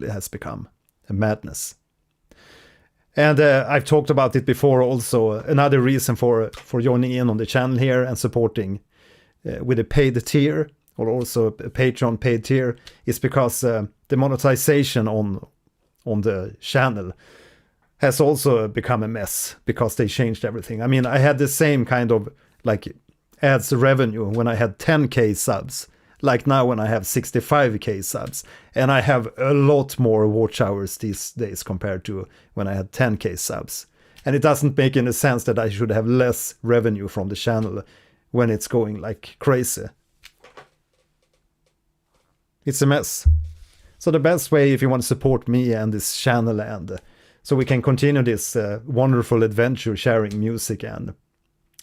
has become a madness. And I've talked about it before also. Another reason for joining in on the channel here and supporting with a paid tier, or also a Patreon paid tier, is because the monetization on the channel has also become a mess, because they changed everything. I mean, I had the same kind of like ads revenue when I had 10k subs, like now when I have 65k subs, and I have a lot more watch hours these days compared to when I had 10k subs. And it doesn't make any sense that I should have less revenue from the channel when it's going like crazy. It's a mess. So the best way, if you want to support me and this channel, and so we can continue this wonderful adventure, sharing music and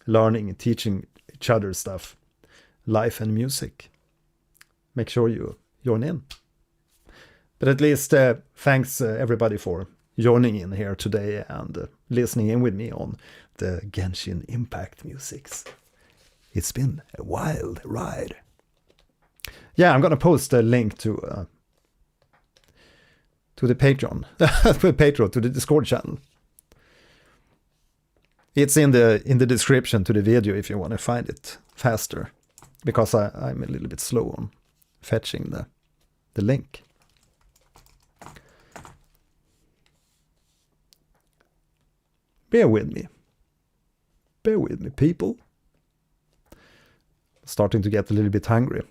learning and teaching each other stuff, life and music, make sure you join in. But at least thanks everybody for joining in here today and listening in with me on the Genshin Impact musics. It's been a wild ride. Yeah, I'm gonna post a link to the Patreon, to the Discord channel. It's in the description to the video if you want to find it faster, because I'm a little bit slow on fetching the link. Bear with me, people. Starting to get a little bit hungry.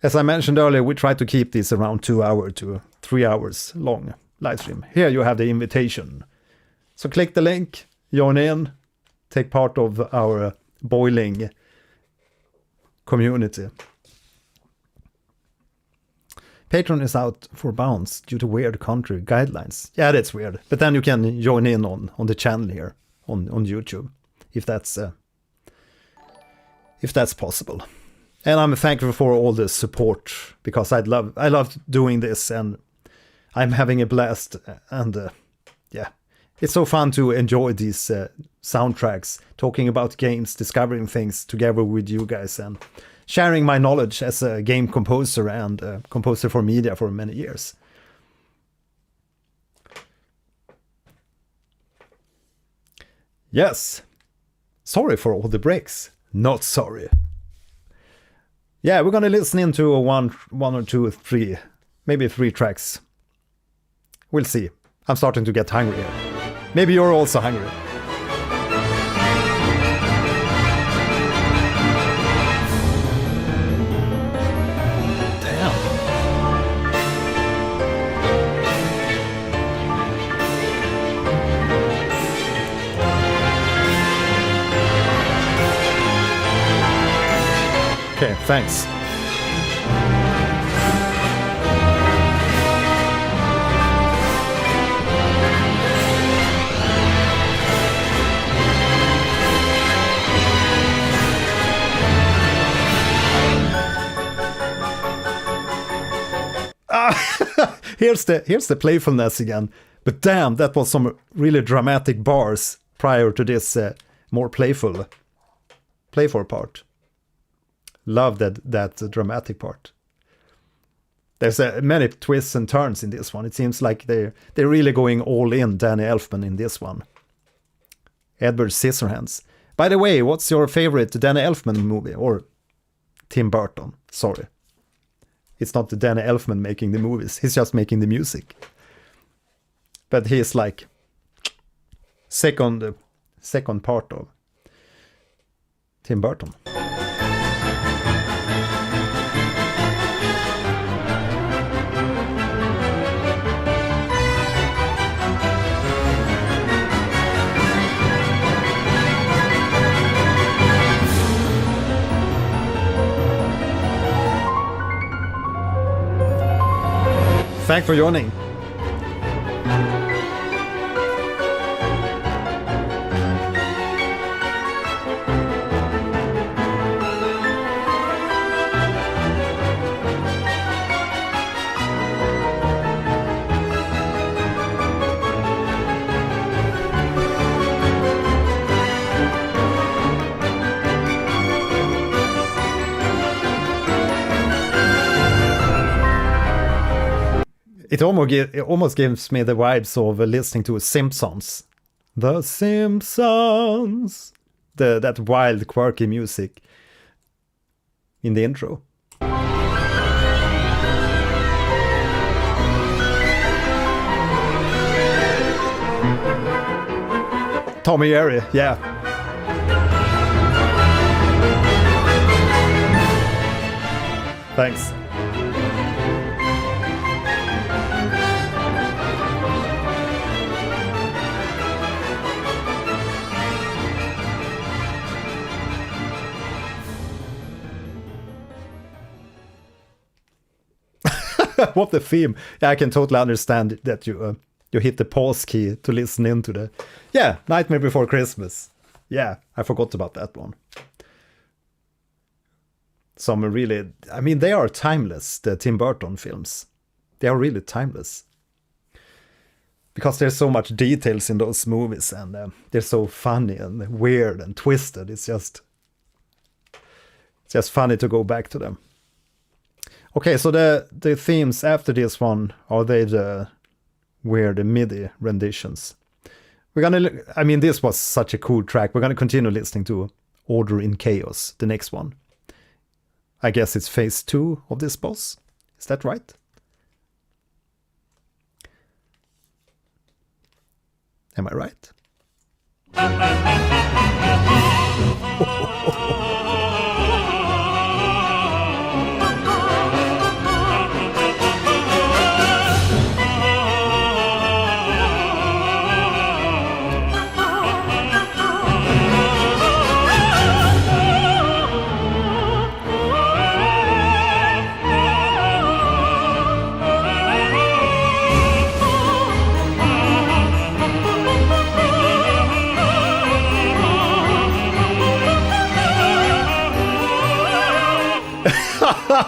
As I mentioned earlier, we try to keep this around 2 hours to 3 hours long livestream. Here you have the invitation. So click the link, join in, take part of our boiling community. Patreon is out for bounds due to weird country guidelines. Yeah, that's weird. But then you can join in on the channel here on YouTube, if that's possible. And I'm thankful for all the support, because I love doing this, and I'm having a blast. And yeah, it's so fun to enjoy these soundtracks, talking about games, discovering things together with you guys, and sharing my knowledge as a game composer and composer for media for many years. Yes. Sorry for all the breaks. Not sorry. Yeah, we're gonna listen into one or two, three, maybe 3 tracks. We'll see. I'm starting to get hungry here. Maybe you're also hungry. Okay, thanks. Here's the playfulness again. But damn, that was some really dramatic bars prior to this more playful part. Love that dramatic part. There's many twists and turns in this one. It seems like they're really going all in, Danny Elfman, in this one. Edward Scissorhands. By the way, what's your favorite Danny Elfman movie? Or Tim Burton? Sorry. It's not Danny Elfman making the movies. He's just making the music. But he's like second part of Tim Burton. Thanks for joining. It almost gives me the vibes of listening to Simpsons. The Simpsons! That wild, quirky music in the intro. Tommy Jerry, yeah. Thanks. What the theme? Yeah, I can totally understand that you hit the pause key to listen into the Nightmare Before Christmas. Yeah, I forgot about that one. Some really, I mean, they are timeless, the Tim Burton films. They are really timeless. Because there's so much details in those movies, and they're so funny and weird and twisted. It's just funny to go back to them. Okay, so the themes after this one, are they the weird MIDI renditions? This was such a cool track. We're gonna continue listening to Order in Chaos, the next one. I guess it's phase 2 of this boss. Is that right? Am I right?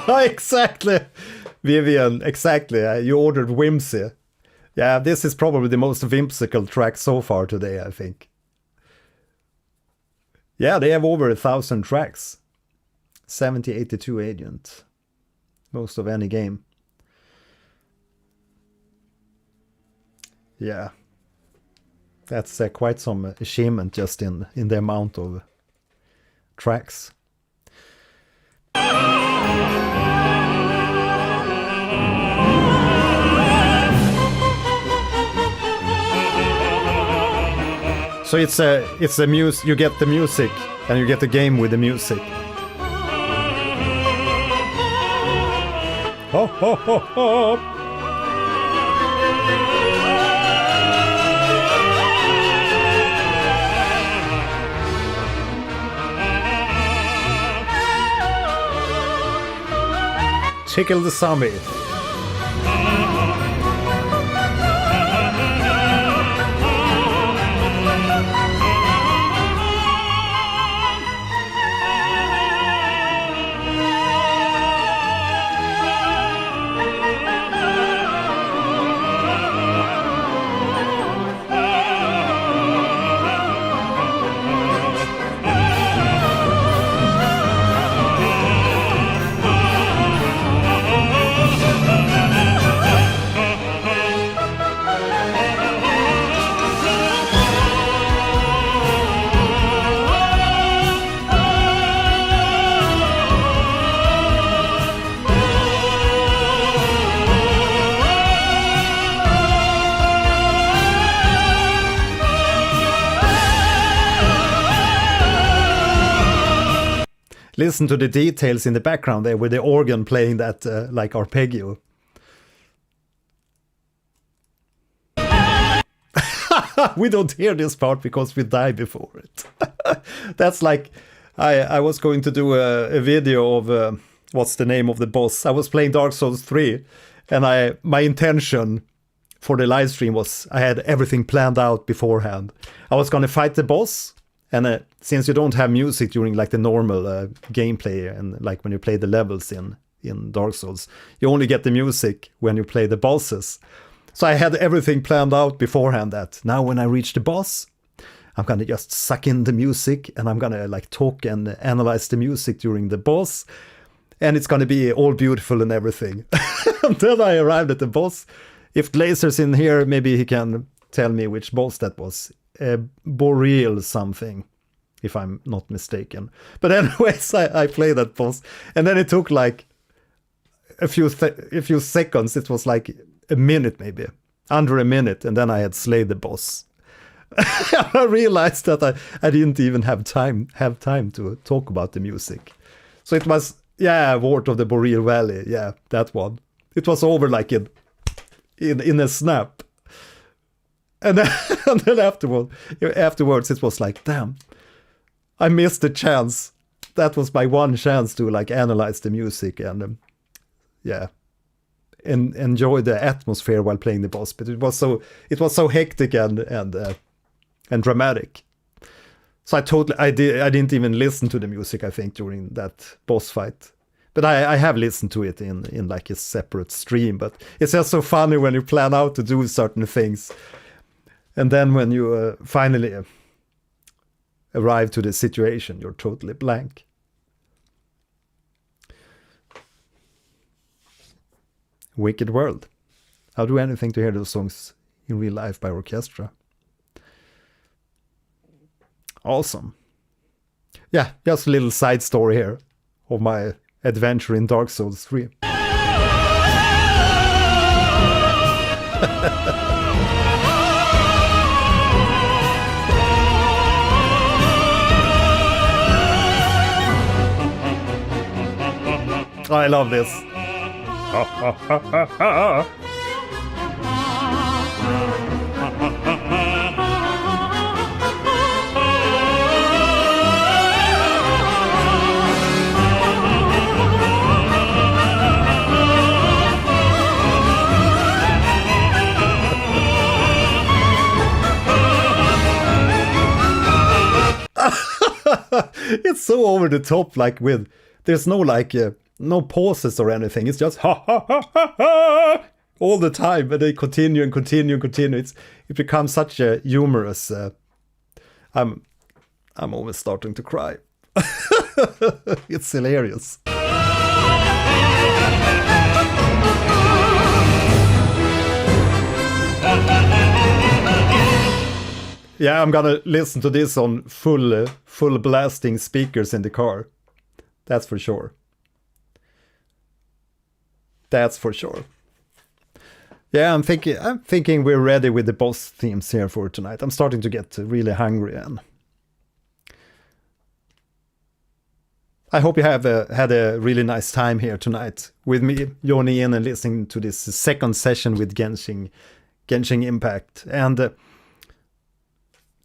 Exactly, Vivian, exactly. You ordered Whimsy. Yeah, this is probably the most whimsical track so far today, I think. Yeah, they have over 1,000 tracks. 7082 agent. Most of any game. Yeah. That's quite some achievement just in the amount of tracks. So it's a music. You get the music, and you get the game with the music. Ho ho ho ho! Tickle the zombie. Listen to the details in the background there with the organ playing that like arpeggio. We don't hear this part because we die before it. That's like, I was going to do a video of, what's the name of the boss? I was playing Dark Souls 3, and my intention for the live stream was, I had everything planned out beforehand. I was going to fight the boss, and since you don't have music during like the normal gameplay, and like when you play the levels in Dark Souls, you only get the music when you play the bosses. So I had everything planned out beforehand that now when I reach the boss, I'm gonna just suck in the music, and I'm gonna like talk and analyze the music during the boss, and it's gonna be all beautiful and everything. And then I arrived at the boss. If Dlazers in here, maybe he can tell me which boss that was. Boreal something, if I'm not mistaken. But anyways, I played that boss, and then it took like a few seconds. It was like a minute, maybe under a minute, and then I had slayed the boss. I realized that I didn't even have time to talk about the music. So it was, yeah, Wart of the Boreal Valley, yeah, that one. It was over like in a snap. And then afterwards it was like, damn, I missed the chance. That was my one chance to like analyze the music and and enjoy the atmosphere while playing the boss. But it was so hectic and dramatic. So I didn't even listen to the music, I think, during that boss fight. But I have listened to it in like a separate stream. But it's just so funny when you plan out to do certain things, and then when you finally arrive to the situation, you're totally blank. Wicked World. I'll do anything to hear those songs in real life by orchestra. Awesome. Yeah, just a little side story here of my adventure in Dark Souls 3. I love this. It's so over the top, like there's no like no pauses or anything. It's just ha ha ha ha ha all the time, and they continue and continue and continue. It becomes such a humorous. I'm almost starting to cry. It's hilarious. Yeah, I'm gonna listen to this on full blasting speakers in the car. That's for sure. That's for sure. Yeah, I'm thinking we're ready with the boss themes here for tonight. I'm starting to get really hungry, and I hope you have had a really nice time here tonight with me, joining in and listening to this second session with Genshin Impact. And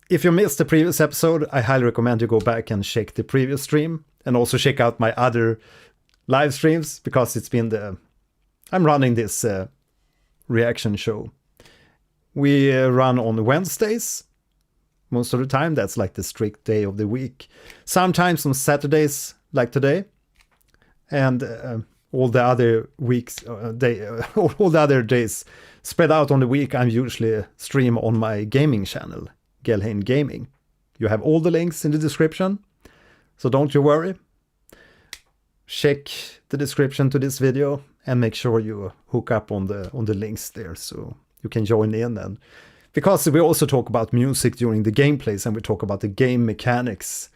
if you missed the previous episode, I highly recommend you go back and check the previous stream, and also check out my other live streams, because it's been I'm running this reaction show. We run on Wednesdays most of the time. That's like the strict day of the week. Sometimes on Saturdays, like today, and all the other weeks, all the other days spread out on the week, I'm usually stream on my gaming channel, Gelheim Gaming. You have all the links in the description, so don't you worry. Check the description to this video and make sure you hook up on the links there, so you can join in. And because we also talk about music during the gameplays, and we talk about the game mechanics,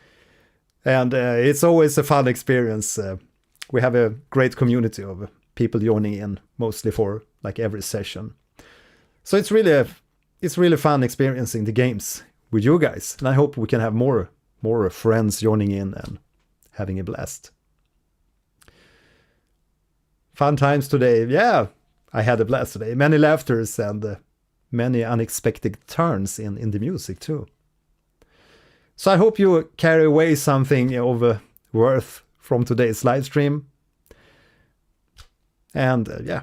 and it's always a fun experience. We have a great community of people joining in, mostly for like every session. So it's really fun experiencing the games with you guys, and I hope we can have more friends joining in and having a blast. Fun times today. Yeah, I had a blast today. Many laughters and many unexpected turns in the music too. So I hope you carry away something of worth from today's live stream. And yeah,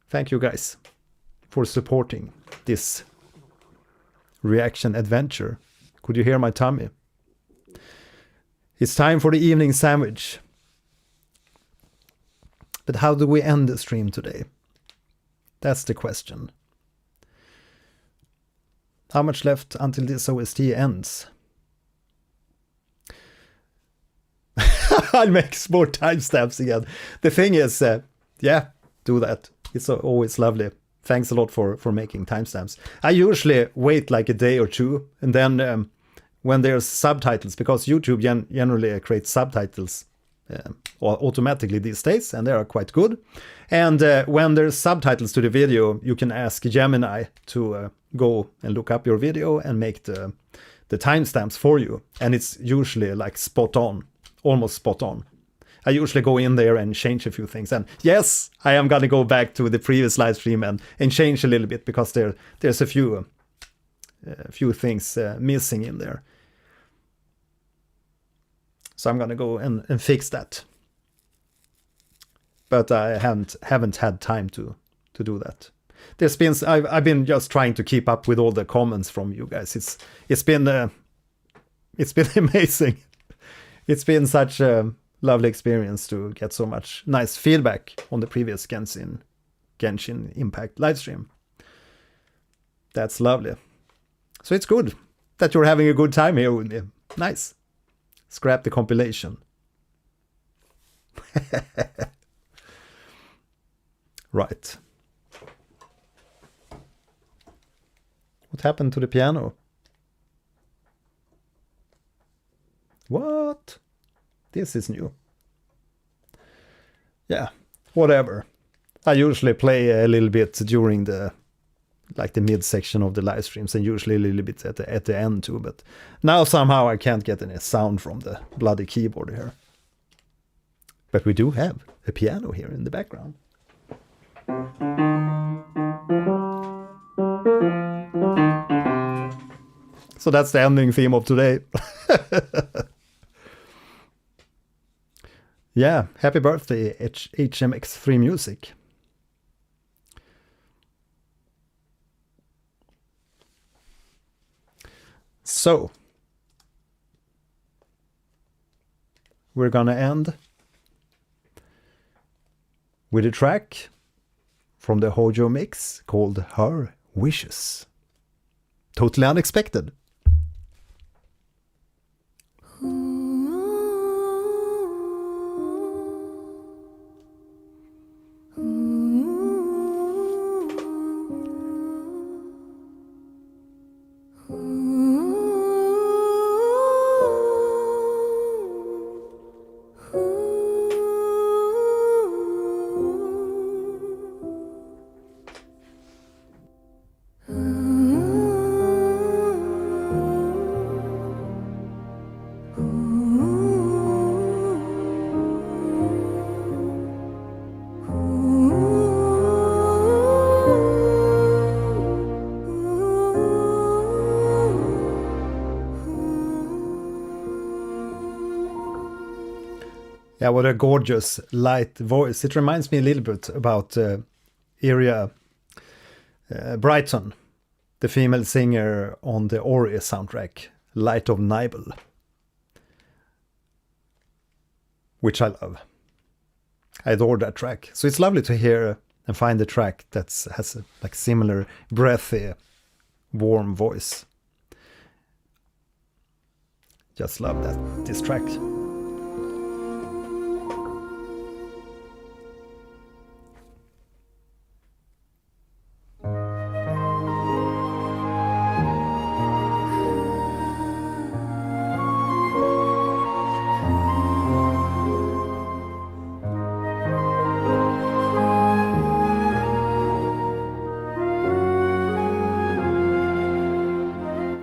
thank you guys for supporting this reaction adventure. Could you hear my tummy? It's time for the evening sandwich. But how do we end the stream today? That's the question. How much left until this OST ends? I'll make more timestamps again. The thing is, yeah, do that. It's always lovely. Thanks a lot for making timestamps. I usually wait like a day or two, and then when there's subtitles, because YouTube generally creates subtitles automatically these days, and they are quite good. And when there's subtitles to the video, you can ask Gemini to go and look up your video and make the timestamps for you. And it's usually like spot on, almost spot on. I usually go in there and change a few things. And yes, I am gonna go back to the previous live stream and change a little bit, because there's a few things missing in there. So I'm gonna go and fix that. But I haven't had time to do that. I've been just trying to keep up with all the comments from you guys. It's been amazing. It's been such a lovely experience to get so much nice feedback on the previous Genshin Impact livestream. That's lovely. So it's good that you're having a good time here with me. Nice. Scrap the compilation. Right. What happened to the piano? What? This is new. Yeah, whatever. I usually play a little bit during the midsection of the live streams, and usually a little bit at the end too, but now somehow I can't get any sound from the bloody keyboard here. But we do have a piano here in the background. So that's the ending theme of today. Yeah, happy birthday, HMX3 Music. So, we're gonna end with a track from the Hojo mix called Her Wishes. Totally unexpected. Yeah, what a gorgeous, light voice. It reminds me a little bit about Aria Brighton, the female singer on the Ori soundtrack, Light of Nibel, which I love. I adore that track. So it's lovely to hear and find a track that has a like similar breathy, warm voice. Just love this track.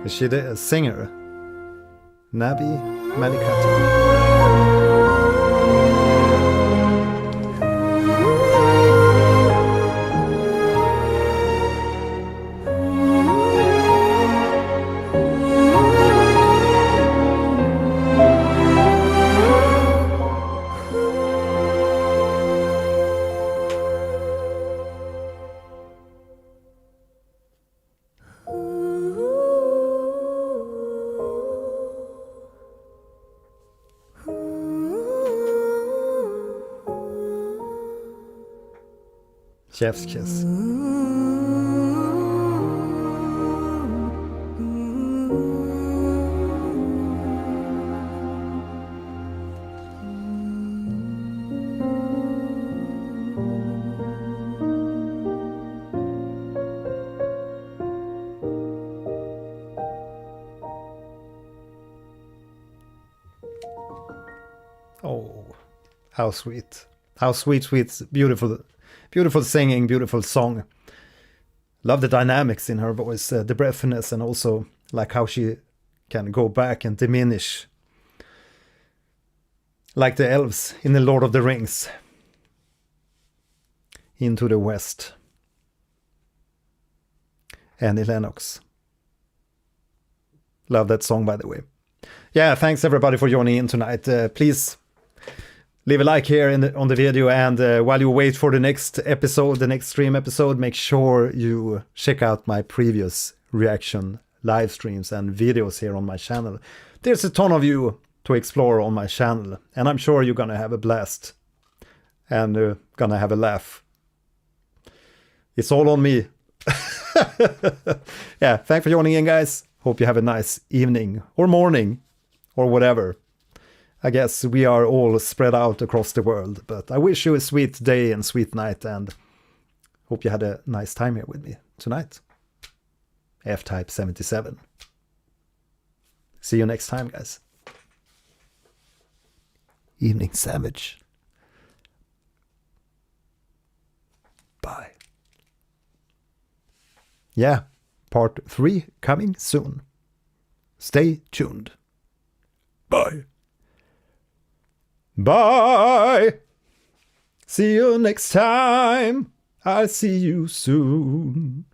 Is she the singer? Nabi Malikata. Chef's kiss. Oh, how sweet. How sweet, sweet, beautiful. Beautiful singing, beautiful song. Love the dynamics in her voice, the breathiness, and also like how she can go back and diminish. Like the elves in the Lord of the Rings. Into the West. Annie Lennox. Love that song, by the way. Yeah, thanks everybody for joining in tonight. Please leave a like here on the video, and while you wait for the next episode, the next stream episode, make sure you check out my previous reaction live streams and videos here on my channel. There's a ton of you to explore on my channel, and I'm sure you're gonna have a blast and gonna have a laugh. It's all on me. Yeah, thanks for joining in, guys. Hope you have a nice evening or morning or whatever. I guess we are all spread out across the world, but I wish you a sweet day and sweet night, and hope you had a nice time here with me tonight. F-Type 77. See you next time, guys. Evening Savage. Bye. Yeah, part 3 coming soon. Stay tuned. Bye. Bye. See you next time. I'll see you soon.